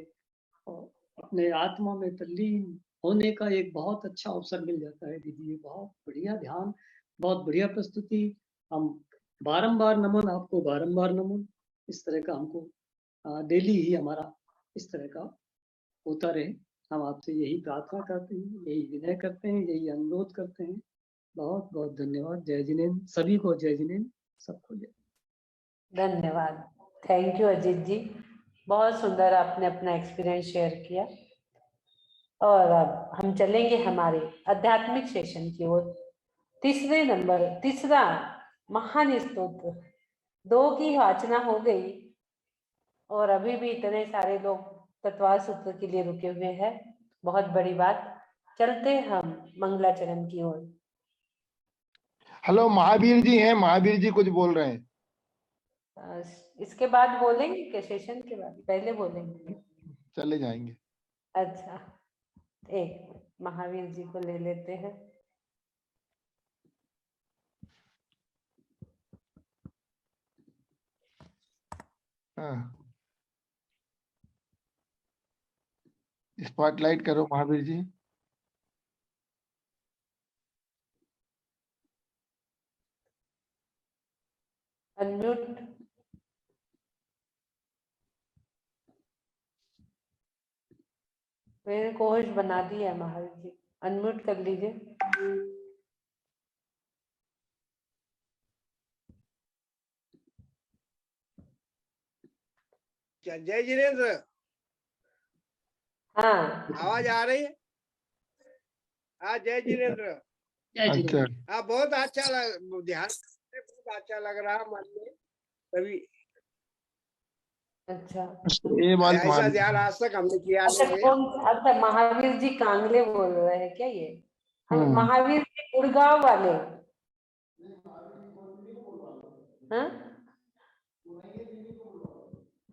अपने आत्मा में तल्लीन होने का एक बहुत अच्छा अवसर मिल जाता है। दीदी, ये बहुत बढ़िया ध्यान, बहुत बढ़िया प्रस्तुति। हम बारंबार नमन आपको, बारंबार नमन। इस तरह का हमको डेली ही हमारा इस तरह का होता रहे, हम आपसे यही प्रार्थना करते हैं, यही विनय करते हैं, यही अनुरोध करते हैं। बहुत बहुत धन्यवाद। जय जिनेन्द्र, सभी को जय जिनेन्द्र, सबको जय। धन्यवाद, थैंक यू अजीत जी, बहुत सुंदर आपने अपना एक्सपीरियंस शेयर किया। और अब हम चलेंगे हमारे आध्यात्मिक सेशन की ओर। तीसरा महान स्तोत्र 2 की वाचना हो गई और अभी भी इतने सारे लोग तत्वार सूत्र के लिए रुके हुए हैं, बहुत बड़ी बात। चलते हम मंगलाचरण की ओर। हेलो, महावीर जी हैं, महावीर जी कुछ बोल रहे हैं। इसके बाद बोलेंगे कि सेशन के बाद पहले बोलेंगे? चले जाएंगे। अच्छा, एक महावीर जी को ले लेते हैं। हाँ, स्पॉटलाइट करो महावीर जी। अनम्यूट। मैंने कोशिश बना दी है महावीर जी, अनम्यूट कर लीजिए। जय जिनेन्द्र, हाँ आवाज आ रही है? हाँ, जय जिनेन्द्र। अच्छा, हाँ, बहुत अच्छा ध्यान, बहुत अच्छा लग रहा मन में तभी। अच्छा, ये बात ऐसा ध्यान आज तक हमने किया अच्छा नहीं है। कौन? अच्छा, महावीर जी कांगले बोल रहे हैं क्या ये? हम महावीर जी गुड़गांव वाले? हाँ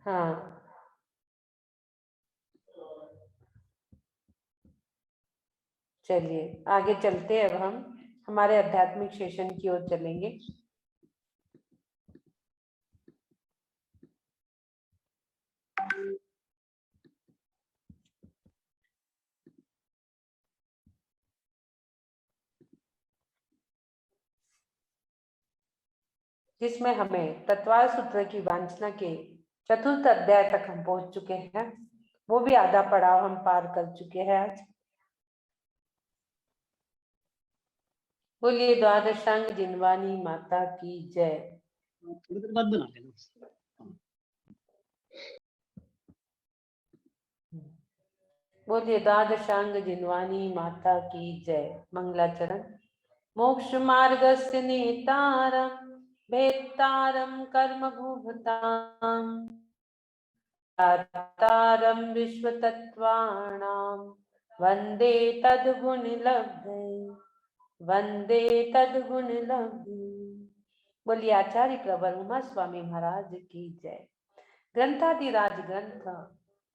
हाँ, चलिए आगे चलते हैं। अब हम हमारे आध्यात्मिक सेशन की ओर चलेंगे। जिसमें हमें तत्वार सूत्र की वांछना के 4th अध्याय तक हम पहुंच चुके हैं। वो भी आधा पड़ाव हम पार कर चुके हैं आज। बोलिए द्वादशांग जिनवानी माता की जय। थोड़ी देर बाद बना लेना। बोलिए द्वादशांग जिनवानी माता की जय। मंगलाचरण। मोक्ष मार्गस्य नेतारं भेत्तारं कर्म भुभतां तारं विश्वतत्त्वानां वन्दे तद्गुणलब्धे, वन्दे तद्गुणलब्धे। बोलिए आचार्य प्रवर उमा स्वामी महाराज की जय। ग्रंथादिराज ग्रंथ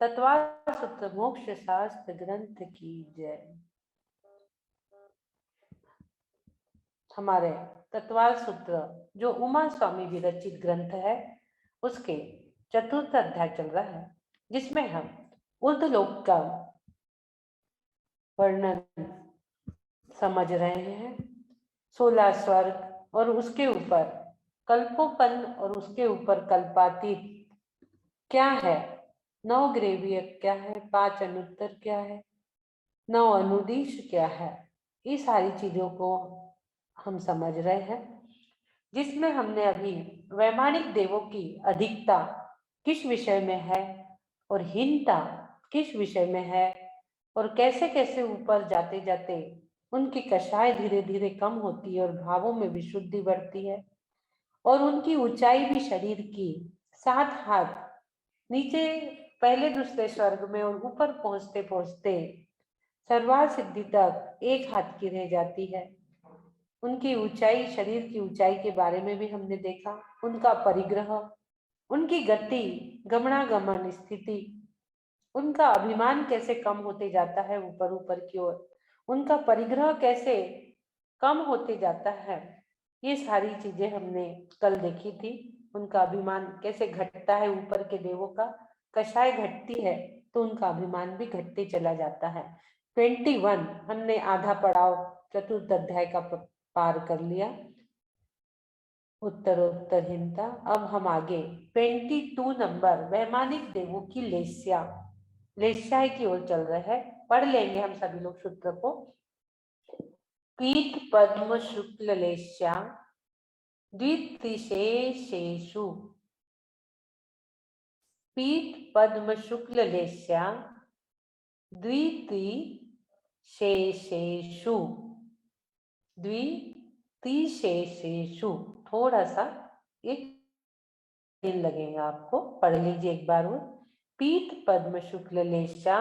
तत्वार सूत्र मोक्ष शास्त्र ग्रंथ की जय। हमारे तत्वार सूत्र जो उमा स्वामी विरचित ग्रंथ है, उसके 4th अध्याय चल रहा है, जिसमें हम ऊर्ध्वलोक का वर्णन समझ रहे हैं। 16 स्वर्ग और उसके ऊपर कल्पोपन्न और उसके ऊपर कल्पातीत क्या है, 9 ग्रेविय क्या है, 5 अनुत्तर क्या है, 9 अनुदिश क्या है, ये सारी चीजों को हम समझ रहे हैं। जिसमें हमने अभी वैमानिक देवों की अधिकता किस विषय में है और हीनता किस विषय में है, और कैसे कैसे ऊपर जाते जाते उनकी कषाय धीरे धीरे कम होती है और भावों में विशुद्धि बढ़ती है, और उनकी ऊंचाई भी शरीर की 7 हाथ नीचे पहले दूसरे स्वर्ग में और ऊपर पहुंचते पहुंचते सर्वार्थ सिद्धि तक एक हाथ की रह जाती है। उनकी ऊंचाई, शरीर की ऊंचाई के बारे में भी हमने देखा, उनका परिग्रह, उनकी गति, गमनागमन स्थिति, उनका अभिमान कैसे कम होते जाता है ऊपर ऊपर की ओर, उनका परिग्रह कैसे कम होते जाता है, ये सारी चीजें हमने कल देखी थी। उनका अभिमान कैसे घटता है, ऊपर के देवों का कषाय घटती है तो उनका अभिमान भी घटते चला जाता है। 21 हमने आधा पड़ाव चतुर्थ अध्याय का पार कर लिया, उत्तरोत्तरहीनता। अब हम आगे 22 नंबर वैमानिक देवों की लेस्या, लेस्याय की ओर चल रहे हैं। पढ़ लेंगे हम सभी लोग सूत्र को। पीत पद्म शुक्ल लेस्या द्वित्रिशेषेषु, पीत पद्म शुक्ल लेस्या द्वित्रिशेषेषु, द्वित्रिशेषेषु, थोड़ा सा एक दिन लगेगा आपको, पढ़ लीजिए एक बार वो। पीत पद्म शुक्ल लेशा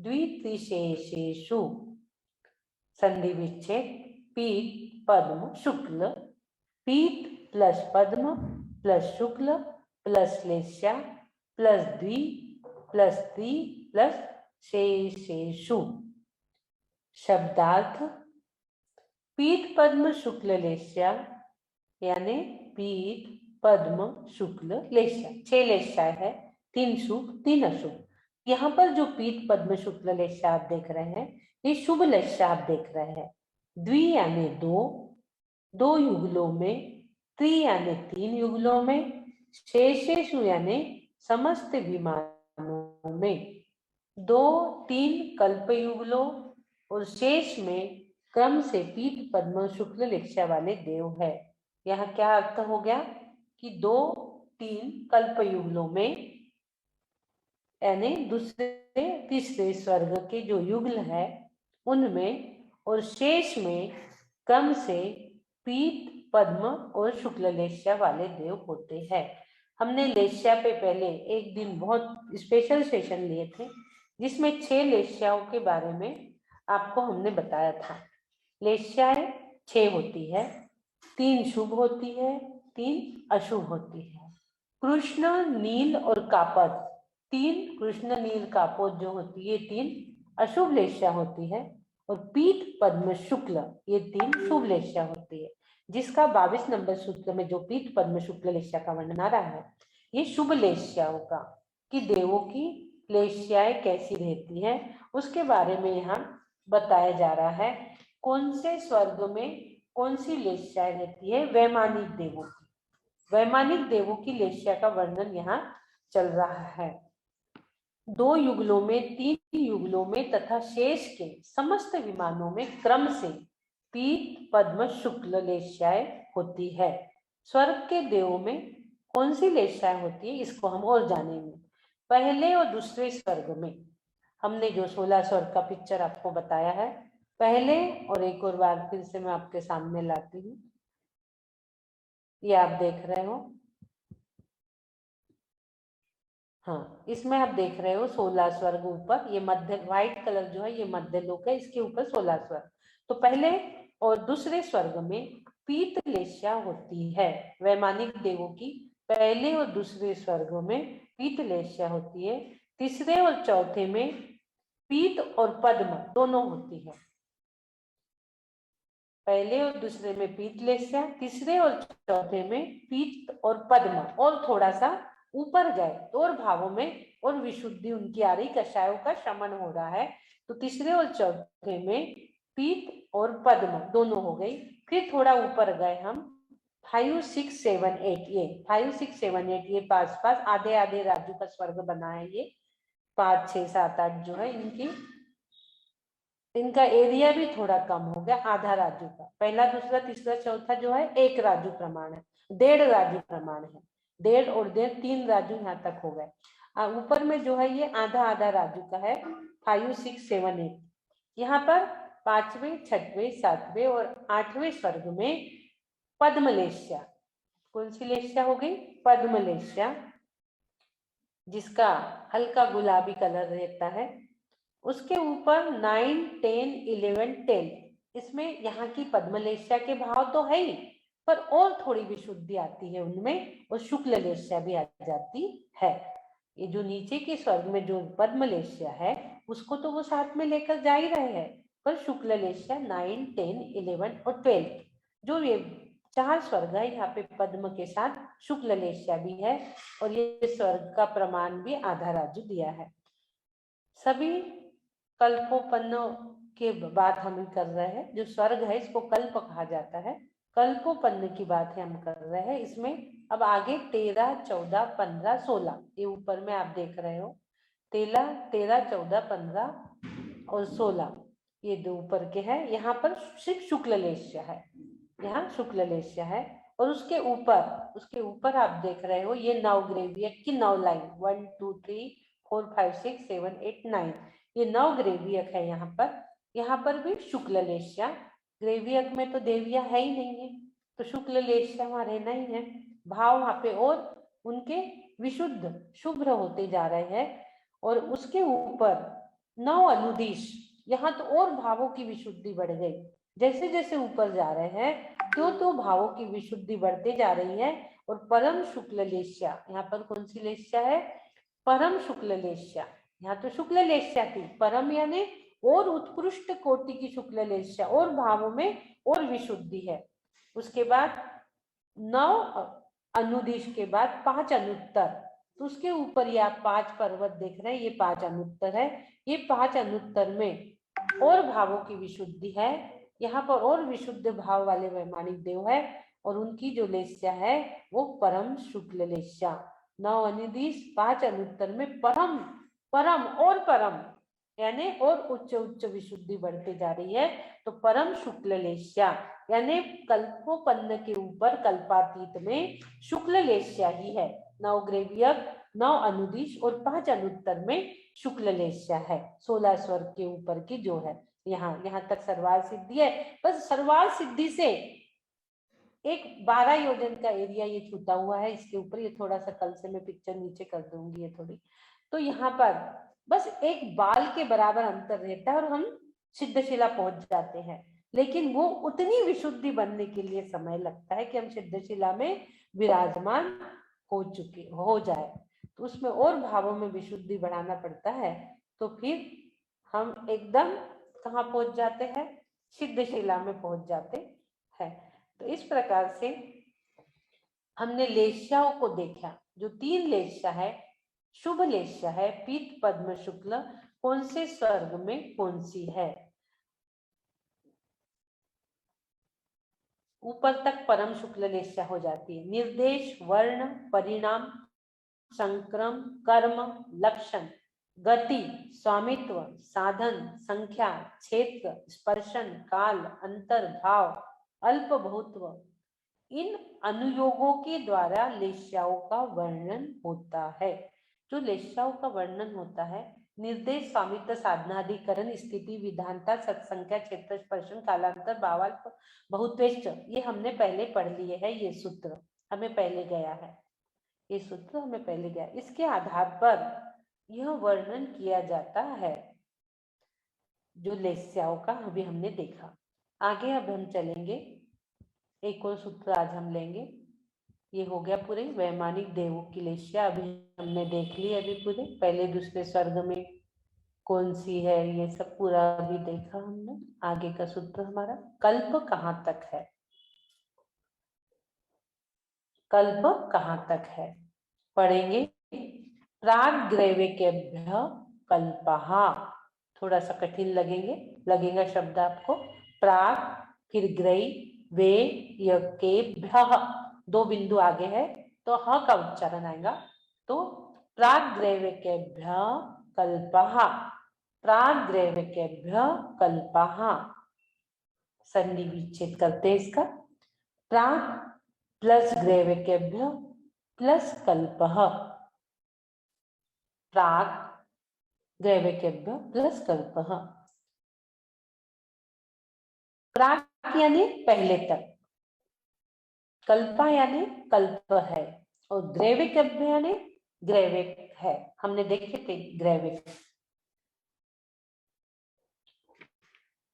द्वित्रिशेषेषु, संधि विच्छेद, पीत पद्म शुक्ल, पीत प्लस पद्म प्लस शुक्ल प्लस लेशा प्लस द्वि प्लस त्रि प्लस शेषेषु। शब्दार्थ, पीत पद्म शुक्ल लेशा यानी पीत पद्म शुक्ल लेशा, 6 लेशा है, 3 शुभ 3 अशुभ। यहाँ पर जो पीत पद्म शुक्ल लेशा आप देख रहे हैं, ये शुभ लेशा आप देख रहे हैं। द्वि यानी 2, 2 युगलों में, त्रि यानी 3 युगलों में, शेषेषु यानी समस्त विमानों में, 2 3 कल्प युगलों और शेष में क्रम से पीत पद्म शुक्ल लेशा वाले देव है। यहाँ क्या अर्थ हो गया कि 2 3 कल्प युगलों में यानी दूसरे तीसरे स्वर्ग के जो युगल है उनमें और शेष में क्रम से पीत पद्म और शुक्ल लेस्या वाले देव होते हैं। हमने लेस्या पे पहले एक दिन बहुत स्पेशल सेशन लिए थे जिसमें 6 लेस्याओं के बारे में आपको हमने बताया था। लेस्याएं 6 होती है, 3 शुभ होती है, 3 अशुभ होती है। कृष्ण, नील और कापद, 3 कृष्ण नील कापोद जो होती है 3 अशुभ लेस्या होती है, और पीत पद्म शुक्ल ये 3 शुभ लेस्या होती है। जिसका 22 नंबर सूत्र में जो पीत पद्म शुक्ल लेस्या का वर्णन आ रहा है, ये शुभ लेस्याओं का, कि देवों की लेस्याएं कैसी रहती है उसके बारे में यहाँ बताया जा रहा है। कौन से स्वर्ग में कौन सी लेस्याएं रहती है, वैमानिक देवों की, वैमानिक देवों की लेस्या का वर्णन यहाँ चल रहा है। 2 युगलों में, 3 युगलों में तथा शेष के समस्त विमानों में क्रम से पीत पद्म शुक्ल लेस्याएं होती है। स्वर्ग के देवों में कौन सी लेस्याएं होती है इसको हम और जानेंगे। पहले और दूसरे स्वर्ग में हमने जो 16 स्वर्ग का पिक्चर आपको बताया है, पहले और एक और बार फिर से मैं आपके सामने लाती हूँ। ये आप देख रहे हो, हाँ, इसमें आप देख रहे हो 16 स्वर्ग ऊपर, ये मध्य व्हाइट कलर जो है ये मध्य लोक है, इसके ऊपर 16 स्वर्ग। तो पहले और दूसरे स्वर्ग में पीत लेस्या होती है, वैमानिक देवों की पहले और दूसरे स्वर्ग में पीत लेस्या होती है। तीसरे और चौथे में पीत और पद्म दोनों होती है। पहले और दूसरे में पीत लेस्या, तीसरे और चौथे में पीत और पद्म, और थोड़ा सा ऊपर गए तो और भावों में और विशुद्धि उनकी आ रही, कषायों का शमन हो रहा है। तो तीसरे और चौथे में पीत और पद्म दोनों हो गई। फिर थोड़ा ऊपर गए हम 5 6 7 8, ये 5 6 7 8 ये पास पास आधे आधे राजू का स्वर्ग बना है। ये 5 6 7 8 जो है इनका एरिया भी थोड़ा कम हो गया, आधा राजू का। पहला दूसरा तीसरा चौथा जो है 1 राजू प्रमाण है, 1.5 राजू प्रमाण है, 1.5 और 1.5 3 राजू यहाँ तक हो गए। ऊपर में जो है ये आधा आधा राजू का है 5 6 7 8। यहाँ पर 5वें 6वें 7वें और 8वें स्वर्ग में पद्मलेस्या, कौन सी लेस्या हो गई, पद्मलेस्या, जिसका हल्का गुलाबी कलर रहता है। उसके ऊपर 9, 10, 11, 10, इसमें यहाँ की पद्मलेश्या के भाव तो है ही, पर और थोड़ी विशुद्धि आती है उनमें, और शुक्ल लेश्या भी आ जाती है। ये जो नीचे के स्वर्ग में जो पद्मलेश्या है उसको तो वो साथ में लेकर जा ही रहे हैं, पर शुक्ल लेश्या 9, 10, 11 और 12 जो ये 4 स्वर्ग है, यहाँ पे पद्म के साथ शुक्ल लेश्या भी है, और ये स्वर्ग का प्रमाण भी आधा राजू दिया है। सभी कल्पोपन्नों के बात हम कर रहे हैं। जो स्वर्ग है इसको कल्प कहा जाता है, कल्पोपन्न की बात है हम कर रहे हैं इसमें। अब आगे 13, 14, 15, 16 ये ऊपर में आप देख रहे हो, 13, 14, 15 और 16 ये दो ऊपर के हैं। यहाँ पर सिर्फ शुक्ल लेश्या है, यहाँ शुक्ल लेश्या है। और उसके ऊपर आप देख रहे हो ये 9 ग्रेवियक की 9 लाइन, 1, 2, 3, 4, 5, 6, 7, 8, 9 ये 9 ग्रेवियक है यहाँ पर भी शुक्ल लेश्या। ग्रेवियक में तो देविया है ही नहीं है, तो शुक्ल लेश्या वहां रहना ही है। भाव वहां पे और उनके विशुद्ध शुभ्र होते जा रहे हैं। और उसके ऊपर 9 अनुदिश, यहाँ तो और भावों की विशुद्धि बढ़ गई। जैसे जैसे ऊपर जा रहे हैं तो भावों की विशुद्धि बढ़ते जा रही है। और परम शुक्ल लेश्या, यहाँ पर कौन सी लेश्या है? परम शुक्ल लेश्या। यहाँ तो शुक्ल लेश्या थी, परम यानी और उत्कृष्ट कोटि की शुक्ल लेश्या, और भावों में और विशुद्धि है। उसके बाद 9 अनुदिश के बाद 5 अनुत्तर, तो उसके ऊपर ये आप 5 पर्वत देख रहे हैं, ये 5 अनुत्तर है। ये 5 अनुत्तर में और भावों की विशुद्धि है। यहाँ पर और विशुद्ध भाव वाले वैमानिक देव है, और उनकी जो लेस्या है वो परम शुक्ल लेस्या। 9 अनुदिश 5 अनुत्तर में परम परम और परम यानी और उच्च उच्च विशुद्धि बढ़ती जा रही है। तो परम शुक्ल लेस्या यानी कल्पोपन्न के ऊपर कल्पातीत में शुक्ल लेस्या ही है। 9 ग्रेवियक, 9 अनुदिश और 5 अनुत्तर में शुक्ल लेस्या है। 16 स्वर्ग के ऊपर की जो है, यहाँ तक सर्वाल सिद्धि है। बस सर्वाल सिद्धि से एक 12 योजन का एरिया ये छूटा हुआ है। इसके ऊपर ये थोड़ा सा कल से मैं पिक्चर नीचे कर दूंगी ये थोड़ी, तो यहाँ पर बस एक बाल के बराबर अंतर रहता है और हम सिद्धशिला पहुंच जाते हैं। लेकिन वो उतनी विशुद्धि बनने के लिए समय लगता है कि हम सिद्धशिला में विराजमान हो जाए, तो उसमें और भावों में विशुद्धि बढ़ाना पड़ता है। तो फिर हम एकदम कहाँ पहुंच जाते हैं? सिद्धशिला में पहुंच जाते हैं। तो इस प्रकार से हमने लेश्याओं को देखा। जो 3 लेश्या है, शुभ लेश्या है, पीत पद्म शुक्ल, कौन से स्वर्ग में कौन सी है। ऊपर तक परम शुक्ल लेश्या हो जाती है। निर्देश, वर्ण, परिणाम, संक्रम, कर्म, लक्षण, गति, स्वामित्व, साधन, संख्या, क्षेत्र, स्पर्शन, काल, अंतर, भाव, अल्प बहुत्व, इन अनुयोगों के द्वारा लेश्याओं का वर्णन होता है। जो लेश्याओं का वर्णन होता है, निर्देश, स्वामित्व, साधनाधिकरण, स्थिति, विधानता, सत्संख्या, क्षेत्र, स्पर्शन, कालांतर, भावाल्प, बहुत्वेष्ट, ये हमने पहले पढ़ लिए है। ये सूत्र हमें पहले गया है, ये सूत्र हमें पहले गया। इसके आधार पर यह वर्णन किया जाता है जो लेस्याओं का अभी हमने देखा। आगे अब हम चलेंगे, एक और सूत्र आज हम लेंगे। ये हो गया पूरे वैमानिक देवों की लेस्या, अभी हमने देख ली। अभी पूरे पहले दूसरे स्वर्ग में कौन सी है, ये सब पूरा अभी देखा हमने। आगे का सूत्र हमारा, कल्प कहाँ तक है? कल्प कहाँ तक है पढ़ेंगे। प्राग्रैविकेभ्यः कल्पः, थोड़ा सा कठिन लगेगा शब्द आपको। प्राग, फिर ग्रै, वे, यकेभ्यः, 2 बिंदु आगे है तो ह का उच्चारण आएगा। तो प्राग्रैविकेभ्यः कल्पः, प्राग्रैविकेभ्यः कल्पः, संधि विच्छेद करते हैं इसका। प्राग प्लस ग्रैविकेभ्यः प्लस कल्पः, प्राग ग्रैविकेभ्यः प्लस कल्पः। प्राग यानी पहले तक, कल्पा यानी कल्प है, और ग्रैविकेभ्यः यानी ग्रैविक है। हमने देखे थे ग्रैविक।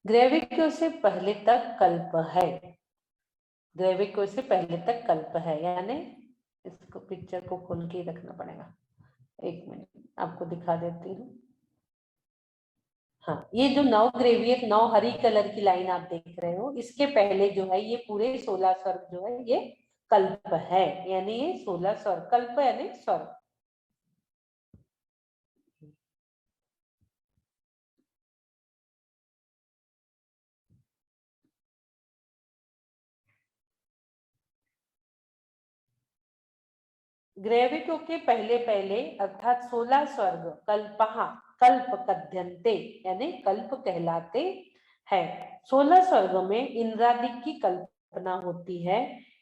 ग्रेविको से पहले तक कल्प है, ग्रेविको से पहले तक कल्प है, यानी इसको पिक्चर को खोल के रखना पड़ेगा। एक मिनट आपको दिखा देती हूँ। हाँ, ये जो नौ ग्रेवियक, नौ हरी कलर की लाइन आप देख रहे हो, इसके पहले जो है ये पूरे 16 स्वर्ग जो है ये कल्प है, यानी ये 16 स्वर्ग, कल्प यानी स्वर्ग। ग्रेविको के पहले पहले अर्थात 16 स्वर्ग कल्पहा, कल्प कथ्यन्ते, यानी कल्प कहलाते हैं। 16 स्वर्ग में इंद्रादि की कल्पना होती है,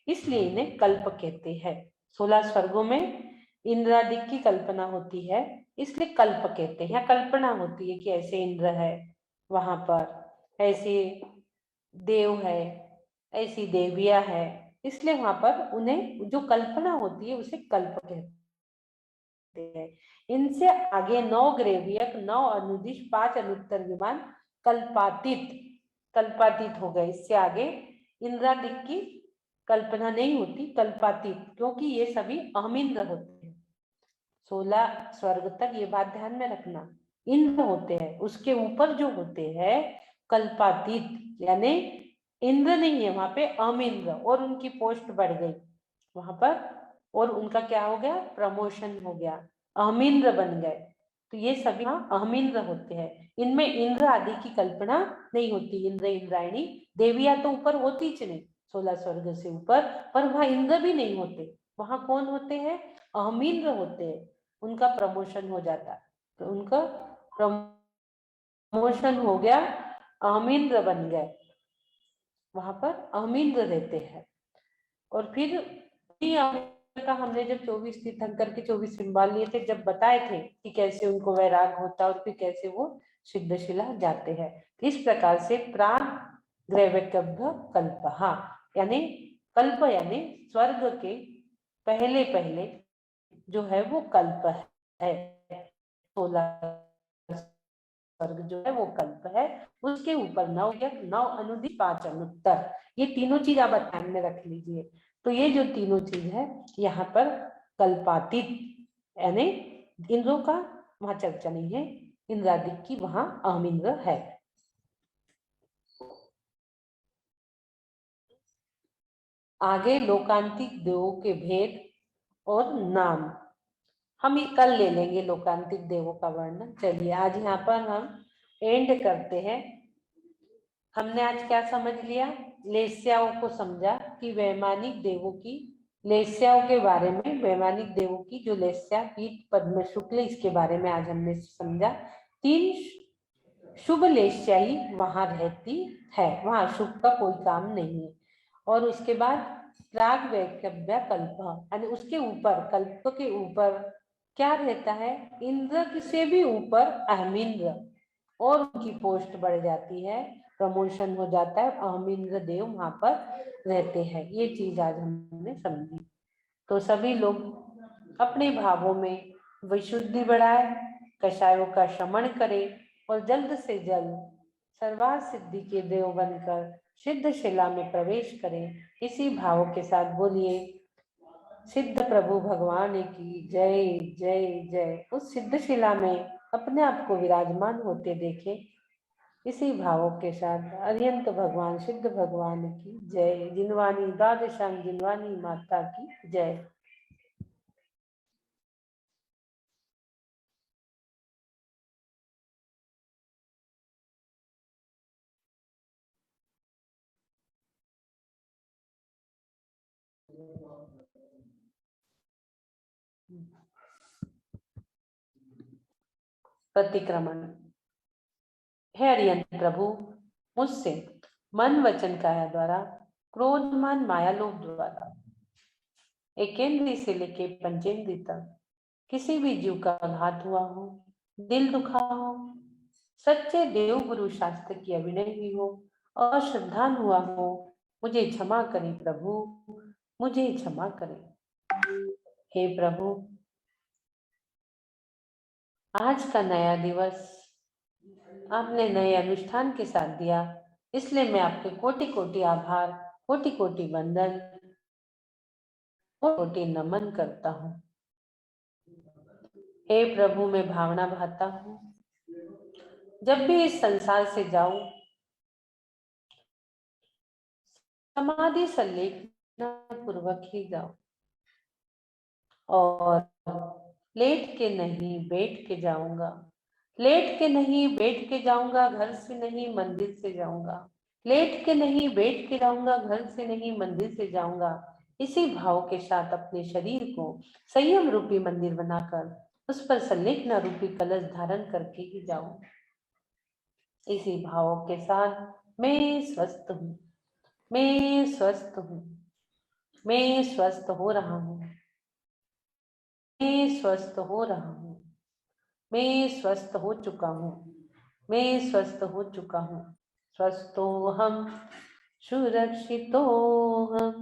इसलिए इन्हें कल्प कहते हैं। 16 स्वर्गों में इंद्रादि की कल्पना होती है, इसलिए कल्प कहते हैं। कल्पना होती है कि ऐसे इंद्र है, वहां पर ऐसे देव है, ऐसी देविया है, इसलिए वहां पर उन्हें जो कल्पना होती है उसे कल्प कहते हैं। इनसे आगे 9 ग्रेवियक, 9 अनुदिश, 5 अनुत्तर विमान कल्पातीत, कल्पातीत हो गए। इससे आगे इंद्रादिक की कल्पना नहीं होती, कल्पातीत, क्योंकि ये सभी अहमिंद्र होते हैं। 16 स्वर्ग तक ये बात ध्यान में रखना, इंद्र होते हैं, उसके ऊपर जो होते हैं कल्पातीत, यानी इंद्र नहीं है वहां पे, अमिंद्र, और उनकी पोस्ट बढ़ गई वहां पर, और उनका क्या हो गया, प्रमोशन हो गया, अहमिंद्र बन गए। तो ये सभी अहमिंद्र होते हैं, इनमें इंद्र आदि की कल्पना नहीं होती। इंद्र, इंद्रायणी, देविया तो ऊपर होती ही नहीं 16 स्वर्ग से ऊपर, पर वहां इंद्र भी नहीं होते, वहां कौन होते हैं, अहमिंद्र होते हैं, उनका प्रमोशन हो जाता, तो उनका प्रमोशन हो गया, अहमिंद्र बन गए, वहां पर अहमिंद्र रहते हैं। और फिर का हमने जब 24 तीर्थंकर के 24 सिंबल लिए थे, जब बताए थे कि कैसे उनको वैराग होता और फिर कैसे वो सिद्धशिला जाते हैं। इस प्रकार से प्राण ग्रैवकभ्य कल्पहा, यानी कल्प यानी स्वर्ग के पहले पहले जो है वो कल्प है, 16 स्वर्ग जो है वो कल्प है, उसके ऊपर 9 यज्ञ, 9 अनुदिश, 5 अनुत्तर, ये तीनों चीज आप ध्यान में रख लीजिए। तो ये जो तीनों चीज है यहाँ पर कल्पातीत, यानी इंद्रों का वहां चर्चा नहीं है, इंद्रादिक की वहां अहमिंद्र है। आगे लोकांतिक देवों के भेद और नाम हम कल ले लेंगे, लोकांतिक देवों का वर्णन। चलिए आज यहाँ पर हम एंड करते हैं। हमने आज क्या समझ लिया, लेस्याओं को समझा कि वैमानिक देवों की, लेस्याओं के बारे में, वैमानिक देवों की जो लेस्या, पीठ, पद्म, शुक्ल, इसके बारे में आज हमने समझा। 3 शुभ लेस्या ही वहां रहती है, वहां शुभ का कोई काम नहीं है। और उसके बाद प्राग वैकव्य कल्प, यानी उसके ऊपर, कल्प के ऊपर क्या रहता है, इंद्र से भी ऊपर अहमिंद्र, और उनकी पोस्ट बढ़ जाती है, प्रमोशन हो जाता है, अहमिंद्र देव वहां पर रहते हैं। ये चीज आज हमने समझी। तो सभी लोग अपने भावों में विशुद्धि बढ़ाए, कषायों का शमन करें और जल्द से जल्द सर्वार्थ सिद्धि के देव बनकर सिद्ध शिला में प्रवेश करें। इसी भाव के साथ बोलिए सिद्ध प्रभु भगवान की जय जय जय। उस सिद्ध शिला में अपने आप को विराजमान होते देखें, इसी भावों के साथ अरिहंत भगवान सिद्ध भगवान की जय। जिनवानी द्वादशांग जिनवानी माता की जय। प्रतिक्रमण। हे अरिहंत प्रभु, मुझसे मन वचन काया द्वारा, क्रोधमान मायालोभ द्वारा, एकेंद्री से लेके पंचेंद्री तक किसी भी जीव का घात हुआ हो, दिल दुखा हो, सच्चे देव गुरु शास्त्र की अभिनय हुई हो, अश्रद्धान हुआ हो, मुझे क्षमा करें प्रभु, मुझे क्षमा करें। हे प्रभु, आज का नया दिवस आपने नए अनुष्ठान के साथ दिया, इसलिए मैं आपके कोटि कोटि आभार, कोटि कोटि वंदन, कोटि नमन करता हूँ। हे प्रभु, मैं भावना भाता हूँ, जब भी इस संसार से जाऊं समाधि संलेखना पूर्वक ही जाऊं, और लेट के नहीं बैठ के जाऊंगा, लेट के नहीं बैठ के जाऊंगा, घर से नहीं मंदिर से जाऊंगा, लेट के नहीं बैठ के जाऊंगा, घर से नहीं मंदिर से जाऊंगा। इसी भाव के साथ अपने शरीर को संयम रूपी मंदिर बनाकर उस पर संलेखना रूपी कलश धारण करके ही जाऊं। इसी भाव के साथ मैं स्वस्थ हूँ, मैं स्वस्थ हूँ, मैं स्वस्थ हो रहा हूँ, मैं स्वस्थ हो रहा हूँ, मैं स्वस्थ हो चुका हूँ, मैं स्वस्थ हो चुका हूँ। स्वस्थोहम सुरक्षितोहम।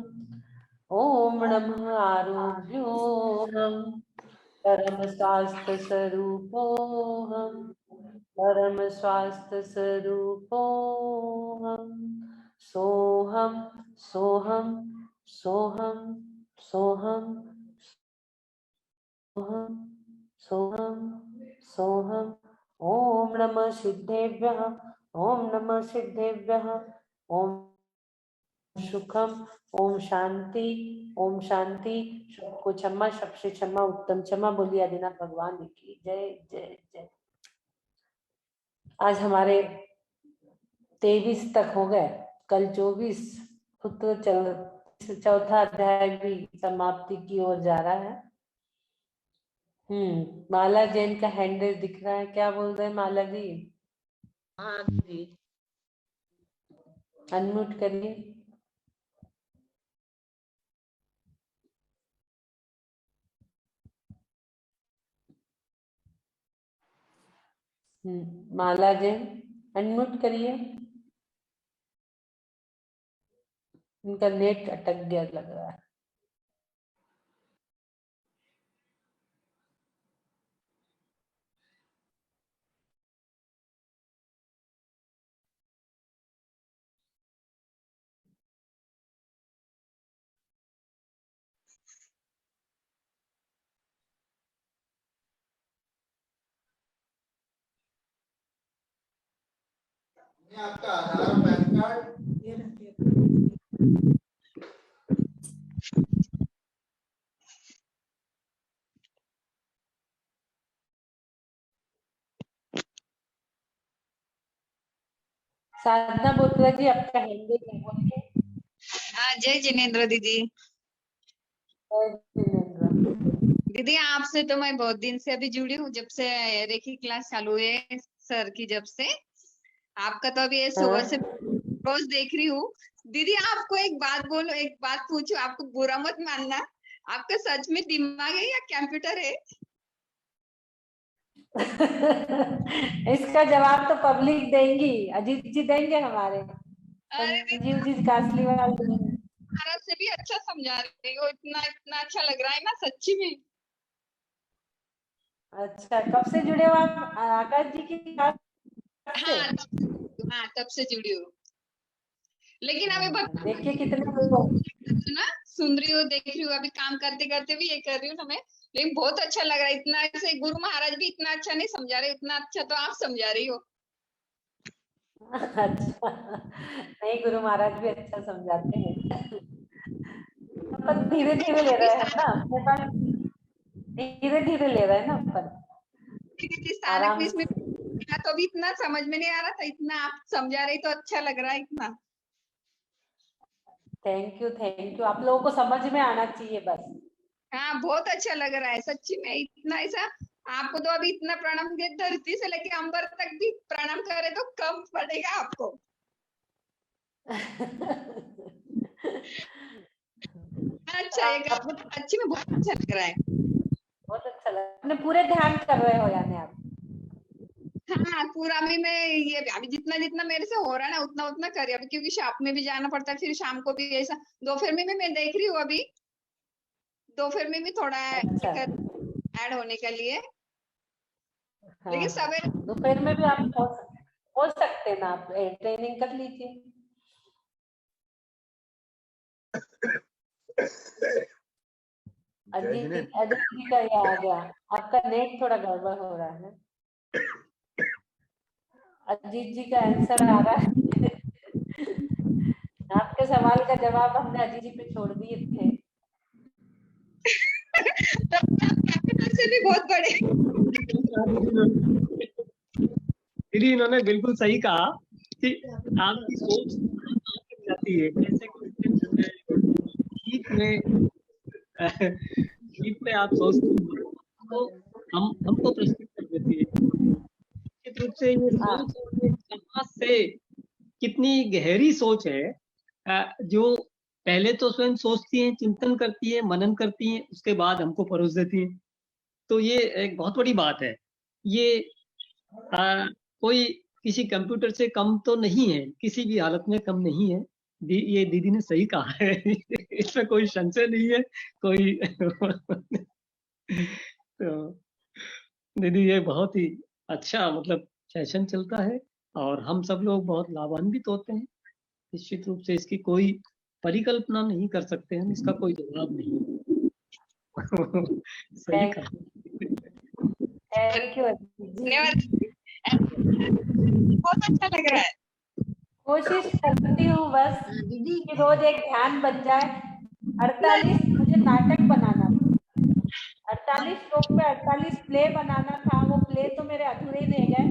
ओम नमः आरोग्योहम परम स्वास्थ्य स्वरूपोहम, परम स्वास्थ्य स्वरूपोहम। सोहम सोहम सोहम सोहम सोहम सोहम सोहम। ओम नमः सिद्धेभ्यः, ओम नमः सिद्धेभ्यः। ओम सुखम, ओम शांति, ओम शांति। सबको क्षमा, सबसे क्षमा, उत्तम क्षमा। बोलिए आदिनाथ भगवान की जय जय जय। आज हमारे 23 तक हो गए, कल 24, तो चौथा अध्याय भी समाप्ति की ओर जा रहा है। माला जैन का हैंडल दिख रहा है, क्या बोल रहे हैं माला जी? हाँ जी, अनम्यूट करिए। माला जैन अनम्यूट करिए। इनका नेट अटक गया लग रहा है। आपका आधार पैन कार्ड ये रखिए। साधना बोत्रा जी, आपका हैंडल है, बोलिए। हाँ, जय जिनेन्द्र दीदी। जय जिनेन्द्र। दीदी आपसे तो मैं बहुत दिन से अभी जुड़ी हूँ, जब से रेखी क्लास चालू है सर की, जब से आपका तो अभी सुबह से रोज देख रही हूँ। दीदी आपको एक बात बोलो, एक बात पूछो, आपको बुरा मत मानना, आपका सच में दिमाग है या कंप्यूटर है? इसका जवाब तो पब्लिक देंगी, अजीत जी देंगे, हमारे अरे दीदी संजीव जी कासलीवाल देंगे। भारत से भी अच्छा समझा रही हो, इतना इतना अच्छा लग रहा है ना सच्ची में। अच्छा, कब से जुड़े हो आप आकाश जी की क्लास से? हाँ हाँ, तब से जुड़ी हूँ, लेकिन अभी देखिए कितने लोग। ना सुन रही हूँ, देख रही हूँ, अभी काम करते करते भी ये कर रही हूँ ना मैं, लेकिन बहुत अच्छा लग रहा है। इतना ऐसे गुरु महाराज भी इतना अच्छा नहीं समझा रहे, इतना अच्छा तो आप समझा रही हो। अच्छा, नहीं, गुरु महाराज भी अच्छा समझाते हैं। अपन धीरे धीरे ले रहे हैं ना, अपन धीरे धीरे ले रहे हैं ना अपन, स्थानिक आराम में से। तो अभी इतना समझ में नहीं आ रहा था, इतना आप समझा रही तो अच्छा लग रहा है इतना। Thank you, thank you. आप लोगों को समझ में आना चाहिए बस। हाँ, बहुत अच्छा लग रहा है सच्ची में, इतना ऐसा आपको तो अभी इतना प्रणाम दिया, धरती से लेके अंबर तक भी प्रणाम करे तो कम पड़ेगा आपको। अच्छा, ये आपने सच्ची में बहुत अच्छा लग रहा है। बहुत अच्छा लगा, आपने पूरे ध्यान कर रहे हो यानी आप। हाँ, पूरा अभी मैं ये अभी जितना जितना मेरे से हो रहा है ना उतना उतना कर रही हूँ अभी, क्योंकि शॉप में भी जाना पड़ता है, फिर शाम को भी ऐसा दोपहर में भी मैं देख रही हूँ अभी, दोपहर में भी थोड़ा अच्छा, ऐड होने के लिए, हाँ लेकिन हाँ, सवेरे दोपहर में भी आप हो सकते हो सकते ना, आप ट्रेनिंग कर लीजिए। अजीत अजीत जी का ये आ गया, आपका नेट थोड़ा गड़बड़ हो रहा है। अजीत जी का आंसर आ रहा है। आपके सवाल का जवाब हमने अजीत जी पे छोड़ दिए थे। कैपिटल से भी बहुत बड़े। दीदी इन्होंने बिल्कुल सही कहा कि आपकी सोच जाती है, कैसे गीत में आप सोचते हैं तो हमको प्रस्तुत कर देती है। निश्चित रूप से ये सोच कहाँ से कितनी गहरी सोच है, जो पहले तो स्वयं सोचती हैं, चिंतन करती है, मनन करती हैं, उसके बाद हमको परोस देती हैं। तो ये एक बहुत बड़ी बात है। ये कोई किसी कंप्यूटर से कम तो नहीं है, किसी भी हालत में कम नहीं है। ये दीदी ने सही कहा है। इसमें कोई संशय नहीं है कोई। तो दीदी ये बहुत ही अच्छा मतलब सेशन चलता है और हम सब लोग बहुत लाभान्वित होते हैं। निश्चित रूप से इसकी कोई परिकल्पना नहीं कर सकते हम, इसका कोई जवाब नहीं। सही कहा। Thank you. धन्यवाद, बहुत अच्छा लग रहा है। कोशिश करती हूँ बस दीदी कि रोज एक ध्यान बन जाए। 48 मुझे नाटक बनाना था, 48 श्लोक पे 48 प्ले बनाना था। वो प्ले तो मेरे अधूरे रह गए।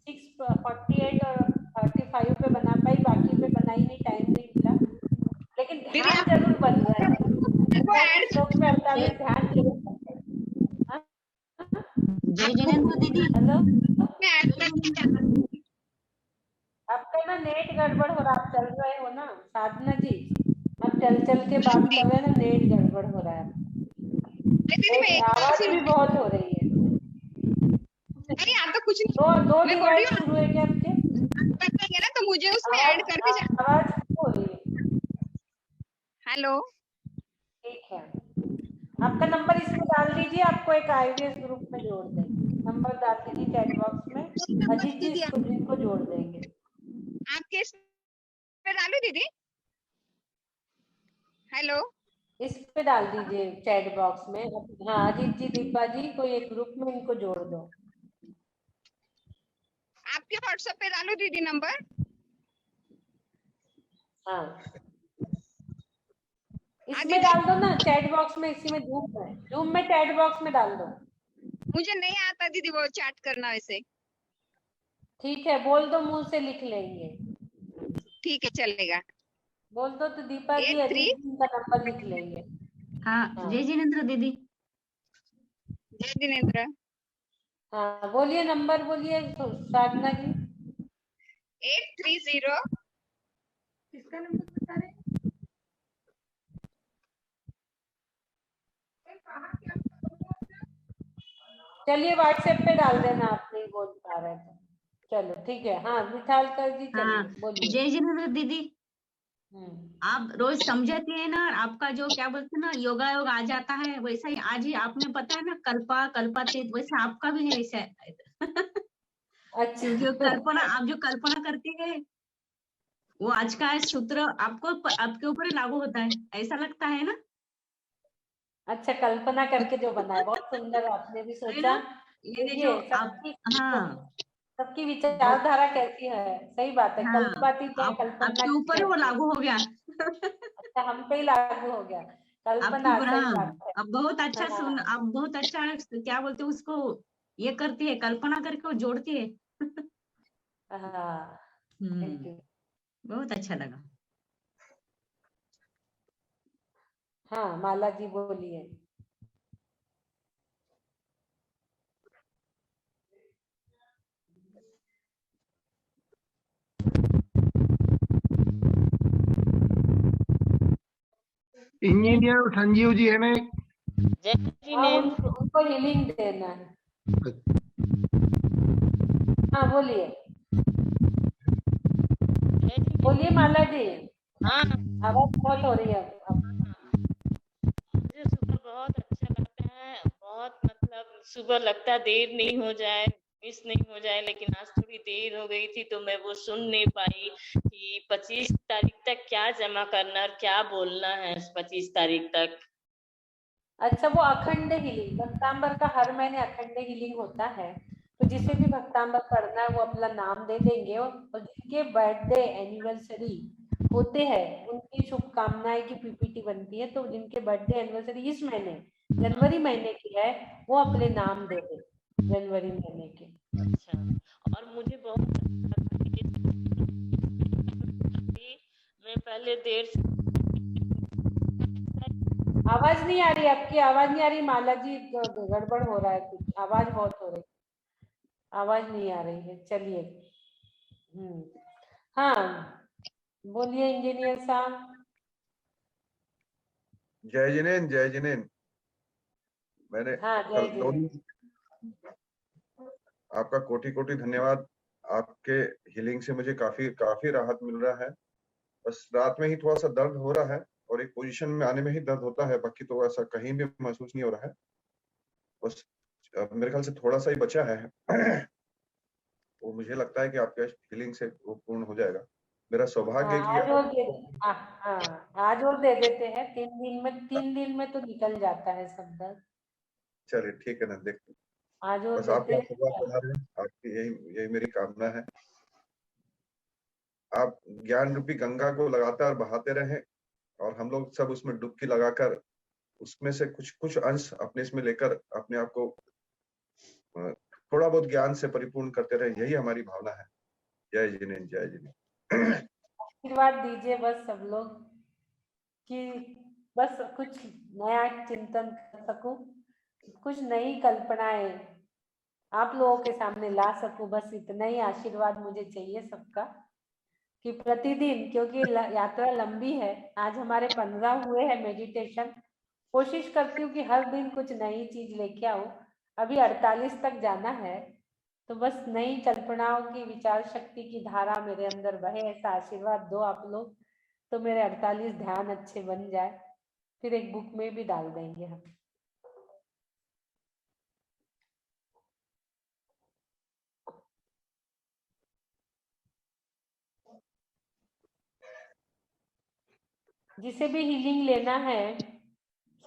648 और 35 पे बना पाई, बाकी पे बनाई नहीं, टाइम नहीं मिला। लेकिन ध्यान जरूर बन गया। 48 श्लोक पे 48 ध्यान जरूर बन गया। जय जिनेंद्र दीदी। हेलो, मैं ऐड करके आपका ना नेट गड़बड़ हो रहा, आप चल रहे हो ना साधना जी, आप चल चल के बात कर रहे हैं ना, नेट गड़बड़ हो रहा है। दीदी आवाज भी बहुत हो रही है। नहीं आता कुछ नहीं। दो मैं बोल रही डिवाइस शुरू है क्या आपके? है ना, तो मुझे उसमें ऐड करके आवाज हो रही है। हेलो, ठीक है, आपका नंबर इसमें डाल दीजिए, आपको एक IVS ग्रुप में जोड़ देंगे। नंबर डाल दीजिए चैट बॉक्स में, अजीत जी इनको जोड़ देंगे। आपके इस पे डालू दीदी? हेलो, इस पे डाल दीजिए चैट बॉक्स में। हाँ अजीत जी, दीपा जी, कोई एक ग्रुप में इनको जोड़ दो। आपके व्हाट्सएप पे डालू दीदी नंबर? हाँ इसमें डाल दो ना चैट बॉक्स में, इसी में जूम में चैट बॉक्स में डाल दो। मुझे नहीं आता दीदी वो चैट करना वैसे। ठीक है, बोल दो, मुंह से लिख लेंगे। ठीक है, चलेगा। बोल दो तो दीपा जी 83 अजीत जी का नंबर लिख लेंगे। हाँ जय जिनेंद्र दीदी। जय जिनेंद्र। हाँ बोलिए, नंबर बोलिए साधना जी। 830। किसका नंबर बता रहे हैं? चलिए व्हाट्सएप पे डाल देना, आप नहीं बोल पा रहे थे। चलो ठीक है। हाँ विशाल कर जी, हाँ चलिए बोलिए। जय जिनेंद्र दीदी। आप रोज समझाती है ना, आपका जो क्या बोलते हैं ना, योगा योग आ जाता है, वैसा ही आज ही आपने पता है ना, कल्पातीत वैसे आपका भी है वैसा। अच्छा जो कल्पना, आप जो कल्पना करती है वो आज का सूत्र आपको आपके ऊपर ही लागू होता है, ऐसा लगता है ना? अच्छा, कल्पना करके जो बना है, बहुत सुंदर, आपने भी है सोचा। ना? ये जो देखिए आप, हाँ सबकी विचारधारा कैसी है। सही बात है, हाँ, कल्पातीत है, आप कल्पना आपके ऊपर ही वो करके। लागू हो गया। अच्छा, हम पे ही लागू हो गया आपके कल्पना, ऊपर, सही हाँ। बात है। आप बहुत अच्छा सुन, हाँ आप बहुत अच्छा क्या बोलते हैं उसको, ये करती है, कल्पना करके वो जोड़ती है। हाँ थैंक यू। बहुत अच्छा लगा। हाँ माला जी बोलिए। इंजीनियर संजीव जी है ना? जय हाँ जिनेंद्र। उनको हीलिंग देना है। हाँ बोलिए, बोलिए माला जी। हाँ आवाज बहुत हो रही है अब। मुझे सुबह बहुत अच्छा लगता है, बहुत मतलब सुबह लगता है देर नहीं हो जाए, मिस नहीं हो जाए, लेकिन आज थोड़ी देर हो गई थी तो मैं वो सुन नहीं पाई कि 25 तारीख तक क्या जमा करना और क्या बोलना है 25 तारीख तक। अच्छा, वो अखंड हीलिंग भक्तांबर का हर महीने अखंड हीलिंग होता है, तो जिसे भी भक्तांबर पढ़ना है वो अपना नाम दे देंगे, और जिनके बर्थडे एनिवर्सरी होते हैं उनकी शुभकामनाएं की पीपीटी बनती है, तो जिनके बर्थडे एनिवर्सरी इस महीने जनवरी महीने की है वो अपने नाम दे दे जनवरी महीने के। अच्छा, और मुझे बहुत अच्छा लगा कि मैं पहले देर से आवाज नहीं आ रही, आपकी आवाज नहीं आ रही माला जी, गड़बड़ हो रहा है कुछ, आवाज बहुत हो रही, आवाज नहीं आ रही है। चलिए, हाँ बोलिए इंजीनियर साहब। जय जिनेन, जय जिनेन। मैंने हाँ कल जय 2 जय। दिन आपका कोटि कोटि धन्यवाद। आपके हीलिंग से मुझे काफी काफी राहत मिल रहा है। बस रात में ही थोड़ा सा दर्द हो रहा है और एक पोजीशन में आने में ही दर्द होता है, बाकी तो ऐसा कहीं भी महसूस नहीं हो रहा है। बस मेरे ख्याल से थोड़ा सा ही बचा है वो मुझे लगता है कि आपके हीलिंग से वो पूर्ण हो जाएगा। मेरा सौभाग्य है कि आज और दे, हाँ आज और दे देते हैं, 3 दिन में तो निकल जाता है सब दर्द। चलिए ठीक है ना, देखते हैं। आज और बस देते आपके हैं। आशीर्वाद बना रहे, आपकी यही यही मेरी कामना है। आप ज्ञान रूपी गंगा को लगातार बहाते रहें और हम लोग सब उसमें डुबकी लगाकर उसमें से कुछ कुछ अंश अपने इसमें लेकर अपने आप को थोड़ा बहुत ज्ञान से परिपूर्ण करते रहे, यही हमारी भावना है। जय जिनेन, जय जिनेन। आशीर्वाद दीजिए बस सब लोग कि बस कुछ नया चिंतन कर सकूं, कुछ नई कल्पनाएं आप लोगों के सामने ला सकूं, बस इतना ही आशीर्वाद मुझे चाहिए सबका कि प्रतिदिन, क्योंकि यात्रा लंबी है, आज हमारे 15 हुए हैं मेडिटेशन, कोशिश करती हूँ कि हर दिन कुछ नई चीज लेके आऊं। अभी 48 तक जाना है, तो बस नई कल्पनाओं की विचार शक्ति की धारा मेरे अंदर बहे, ऐसा आशीर्वाद दो आप लोग, तो मेरे 48 ध्यान अच्छे बन जाए, फिर एक बुक में भी डाल देंगे हम। जिसे भी हीलिंग लेना है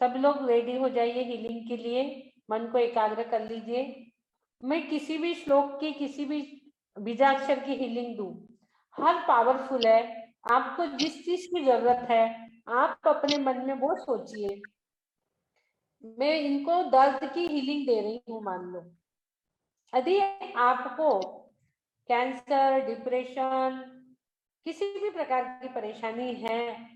सब लोग रेडी हो जाइए हीलिंग के लिए, मन को एकाग्र कर लीजिए। मैं किसी भी श्लोक की, किसी भी बीजाक्षर की हीलिंग दूं, हर पावरफुल है। आपको जिस चीज की जरूरत है आप अपने मन में वो सोचिए। मैं इनको दर्द की हीलिंग दे रही हूँ, मान लो यदि आपको कैंसर, डिप्रेशन, किसी भी प्रकार की परेशानी है,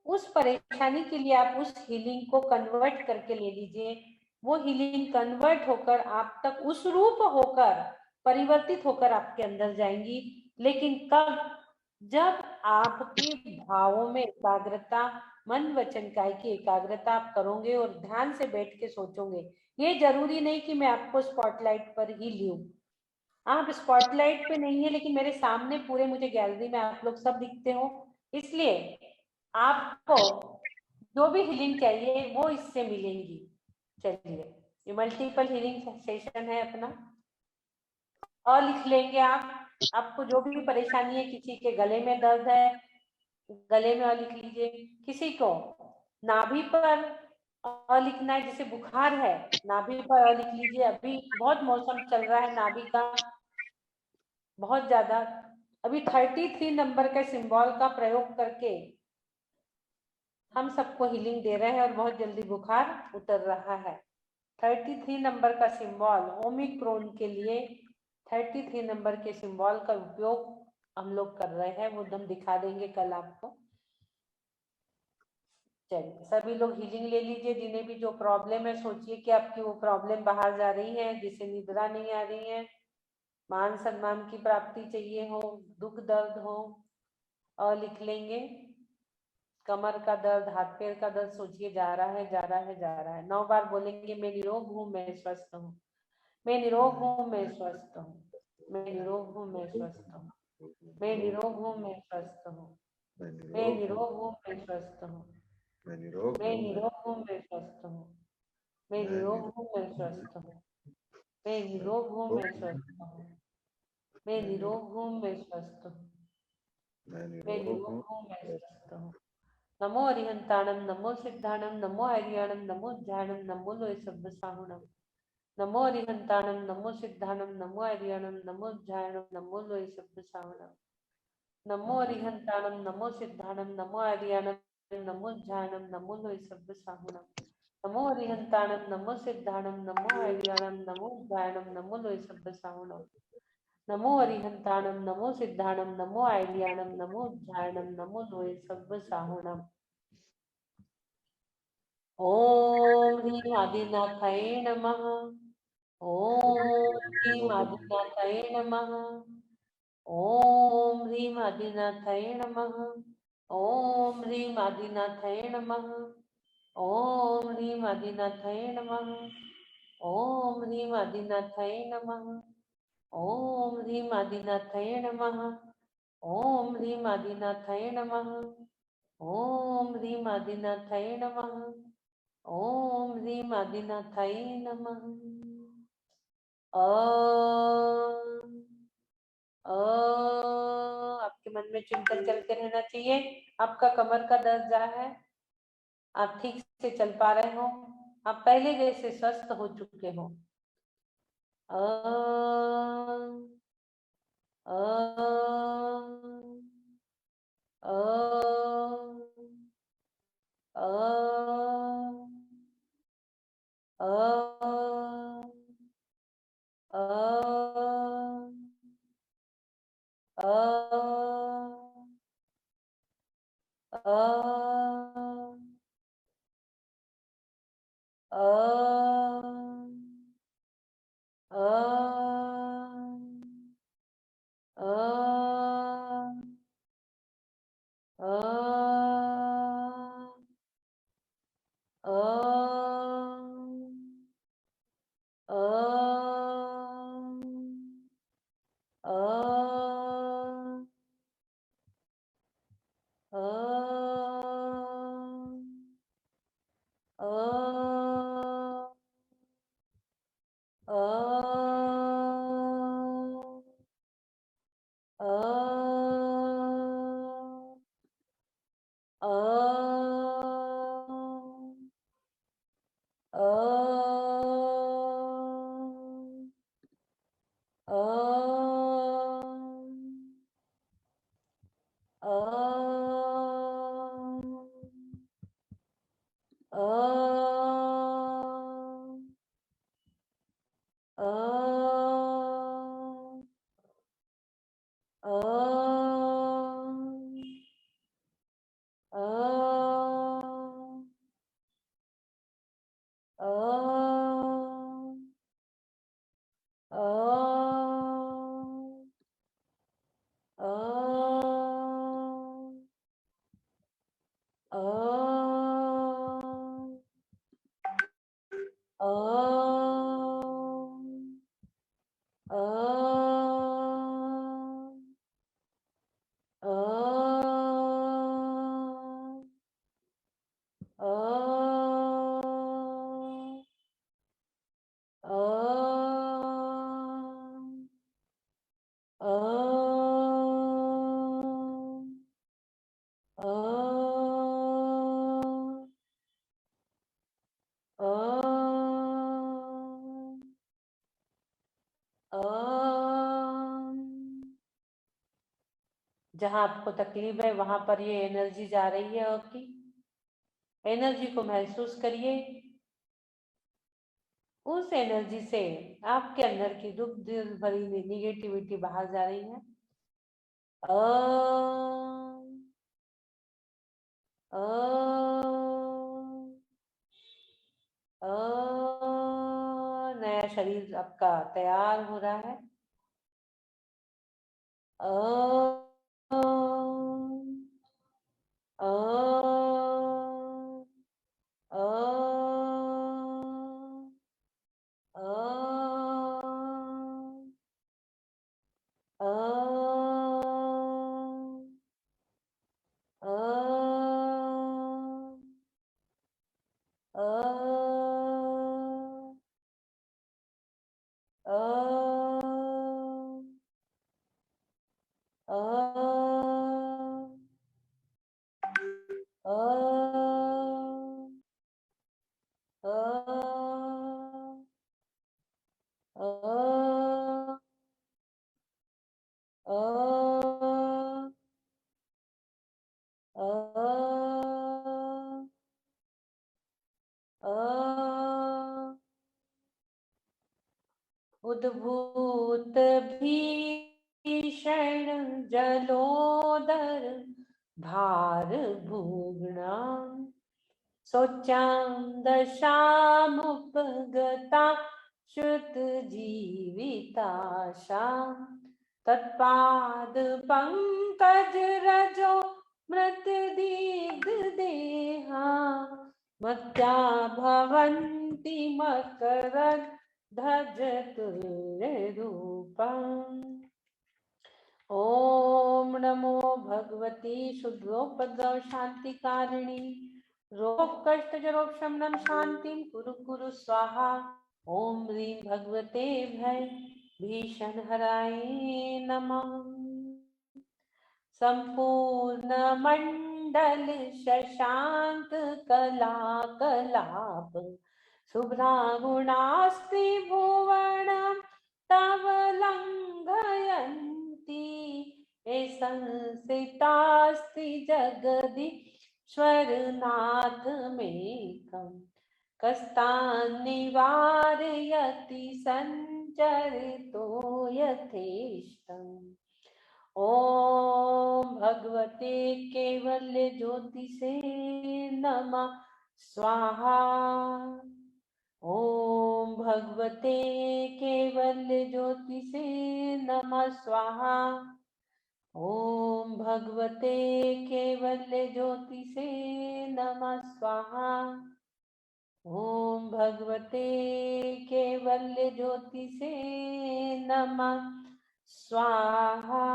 उस परेशानी के लिए आप उस हीलिंग को कन्वर्ट करके ले लीजिए। वो हीलिंग कन्वर्ट होकर आप तक उस रूप होकर परिवर्तित होकर आपके अंदर जाएंगी। लेकिन कब? जब आपके भावों में एकाग्रता, मन वचन काया की एकाग्रता आप करोगे और ध्यान से बैठ के सोचोगे। ये जरूरी नहीं कि मैं आपको स्पॉटलाइट पर ही लूं, आप स्पॉटलाइट पे नहीं है लेकिन मेरे सामने पूरे मुझे गैलरी में आप लोग सब दिखते हो, इसलिए आपको जो भी हीलिंग चाहिए वो इससे मिलेंगी। चलिए, ये मल्टीपल हीलिंग सेशन है अपना, और लिख लेंगे आप। आपको जो भी परेशानी है, किसी के गले में दर्द है गले में और लिख लीजिए, किसी को नाभि पर और लिखना है, जैसे बुखार है नाभि पर और लिख लीजिए। अभी बहुत मौसम चल रहा है नाभि का बहुत ज्यादा, अभी 33 नंबर के सिंबल का प्रयोग करके हम सबको हीलिंग दे रहे हैं और बहुत जल्दी बुखार उतर रहा है। 33 नंबर का सिंबल ओमिक्रॉन के लिए, 33 नंबर के सिंबल का उपयोग हम लोग कर रहे हैं, वो हम दिखा देंगे कल आपको। चलिए, सभी लोग हीलिंग ले लीजिए। जिन्हें भी जो प्रॉब्लम है, सोचिए कि आपकी वो प्रॉब्लम बाहर जा रही है, जिसे निद्रा नहीं आ रही है, मान सम्मान की प्राप्ति चाहिए हो, दुख दर्द हो, और लिख लेंगे। कमर का दर्द, हाथ पैर का दर्द, सोचिए जा रहा है जा रहा है जा रहा है। 9 बार बोलेंगे, मैं निरोग हूँ, मैं स्वस्थ हूँ, मैं निरोग हूँ, मैं स्वस्थ हूँ, मैं निरोग हूँ, मैं स्वस्थ हूँ, मैं निरोग हूँ, मैं स्वस्थ हूँ, मैं निरोग हूँ, मैं स्वस्थ हूँ, मैं निरोग मैं हूँ, निरोग हूँ, मैं स्वस्थ हूँ, मैं मैं निरोग निरोग हूँ, मैं स्वस्थ हूँ, मैं निरोग हूँ, मैं स्वस्थ हूँ। मैं निरोग हूँ, मैं स्वस्थ हूँ। मैं मैं निरोग निरोग हूँ। हूँ, मैं स्वस्थ हूँ। नमो अरिहंताणम, नमो सिद्धाणम, नमो आर्याणम, नमो ज्ञानम, नमो लोय सब्ब साहुणम। नमो अरिहंताणम, नमो सिद्धाणम, नमो आर्याणम, नमो ज्ञानम, नमो लोय सब्ब साहुणम। नमो अरिहंताणम, नमो सिद्धाणम, नमो आर्याणम, नमो ज्ञानम, नमो लोय सब्ब साहुणम। नमो अरिहंताणम, नमो सिद्धाणम, नमो आर्याणम, नमो ज्ञानम, नमो लोय सब्ब साहुणम। नमो अरिहंताणम, नमो सिद्धाणम, नमो आर्याणम, नमो ज्ञानम, नमो लोय सब्ब साहुणम। ओम ह्रीं आदिनाथाय नमः। ओम ह्रीं आदिनाथाय नमः। ओम ह्रीं आदिनाथाय नमः। ओम ह्रीं आदिनाथाय नमः। ओम ह्रीं आदिनाथाय नमः। ओम ह्रीं आदिनाथाय नमः। ओम ह्रीं आदिनाथाय नमः। ओम ह्रीं आदिनाथाय नमः। ओम ह्रीं आदिनाथाय नमः। ओम ह्रीं आदिनाथाय नमः। आपके मन में चिंतन चलते रहना चाहिए। आपका कमर का दर्द जा है, आप ठीक से चल पा रहे हो, आप पहले जैसे स्वस्थ हो चुके हो। अ अ अ अ अ अ अ जहां आपको तकलीफ है वहां पर ये एनर्जी जा रही है, आपकी एनर्जी को महसूस करिए। उस एनर्जी से आपके अंदर की दुख दिल भरी निगेटिविटी बाहर जा रही है। नया शरीर आपका तैयार हो रहा है। उद्भूत भीषण जलोदर भार भूगणा शौचां दशामुपगता श्रुत जीविताशा तत्पाद पंकज रजो मृत दीर्घ देहा मत्या भवन्ति मकरद ध्वज तुल्य रूपम्। ओम नमो भगवती शुद्धोपद्रव शांतिकारिणी रोग कष्ट जरोक्षमनम शांतिं कुरु कुरु स्वाहा। ओम ह्रीं भगवते भय भीषण हराय नमः। संपूर्ण मंडल शशांक कला कलाप शुभ्रागुणास्ति भुवनं तव लंघयन्ति ये संस्थितास्ति जगदीश्वरनाथ मेकं कष्टान् निवारयति संचरितो यथेष्टम्। ओम भगवते कैवल्य ज्योति से नमः स्वाहा। ओम भगवते कैवल्य ज्योति से नमः स्वाहा। ओम भगवते कैवल्य ज्योति से नमः स्वाहा। ओम भगवते कैवल्य ज्योति से नमः स्वाहा।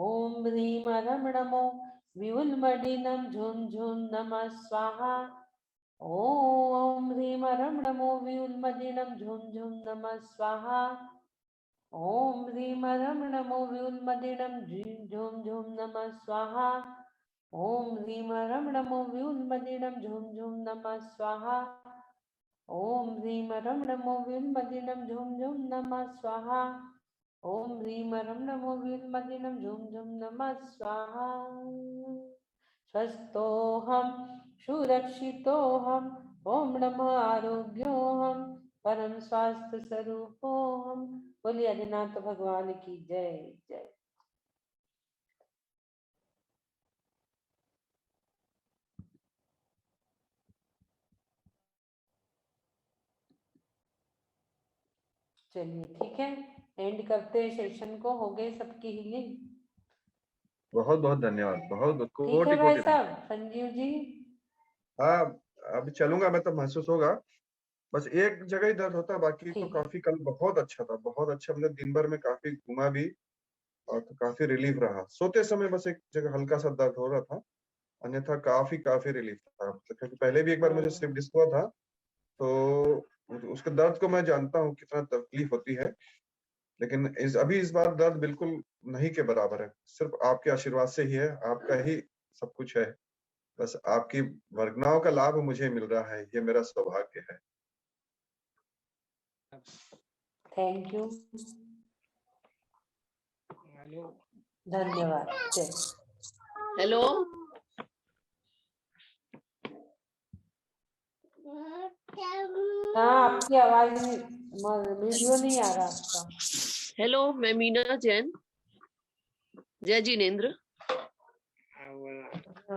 ओम ह्रीं रमणमो विउल्मडिनं झुं झुं नमः स्वाहा। ओम ह्रीं रमणमो विउल्मडिनं झुं झुं नमः स्वाहा। ओम ह्रीं रमणमो विउल्मडिनं झुं झुं नमः स्वाहा। ओम ह्रीं रमणमो विउल्मडिनं झुं झुं नमः स्वाहा। ओम ह्रीं रमणमो विउल्मडिनं झुं झुं नमः स्वाहा। ओम ह्रीं रमणमो विउल्मडिनं झुं झुं नमः स्वाहा। स्वस्थोऽहं सुरक्षितोऽहम् ओम नमः आरोग्योऽहं परम स्वास्थ्य स्वरूपोऽहम्। बोलिए आदिनाथ भगवान की जय जय। चलिए ठीक है, एंड करते हैं सेशन को। हो गए सबकी हीलिंग? बहुत बहुत धन्यवाद, बहुत ठीक है कोटि भाई कोटि। साहब संजीव जी। हाँ अब चलूंगा मैं, तो महसूस होगा। बस एक जगह ही दर्द होता है, बाकी तो ठीक। काफी कल बहुत अच्छा था, बहुत अच्छा। मतलब दिन भर में काफी घूमा भी और तो काफी रिलीफ रहा। सोते समय बस एक जगह हल्का सा दर्द हो रहा था, अन्यथा काफी काफी रिलीफ था। क्योंकि पहले भी एक बार मुझे स्लिप डिस्क हुआ था, तो उसके दर्द को मैं जानता हूँ कितना तकलीफ होती है। लेकिन इस बार दर्द बिल्कुल नहीं के बराबर है। सिर्फ आपके आशीर्वाद से ही है, आपका ही सब कुछ है। बस आपकी वर्गनाओं का लाभ मुझे मिल रहा है, ये मेरा सौभाग्य है। थैंक यू, धन्यवाद। जय। हेलो, हाँ आपकी आवाज वीडियो नहीं आ रहा आपका। हेलो, मैं मीना जैन। जय जिनेंद्र।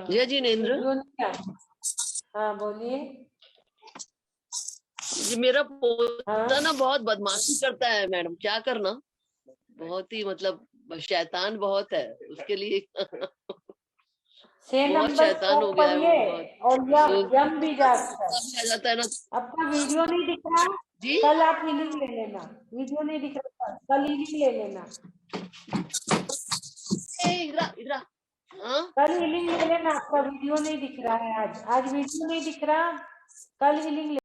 जय जिनेंद्र। वीडियो नहीं आ रहा। हाँ बोलिए। जी मेरा पोता ना बहुत बदमाशी करता है मैडम, क्या करना। बहुत ही मतलब शैतान बहुत है उसके लिए। बहुत शैतान हो गया है वो बहुत। और यम भी जाता है ना। आपका वीडियो नहीं दिख रहा जी? कल आप हीलिंग ले लेना। वीडियो नहीं दिख रहा कल हीलिंग ले लेना। इधर कल हीलिंग ले लेना, आपका वीडियो नहीं दिख रहा है। आज वीडियो नहीं दिख रहा, कल हीलिंग ले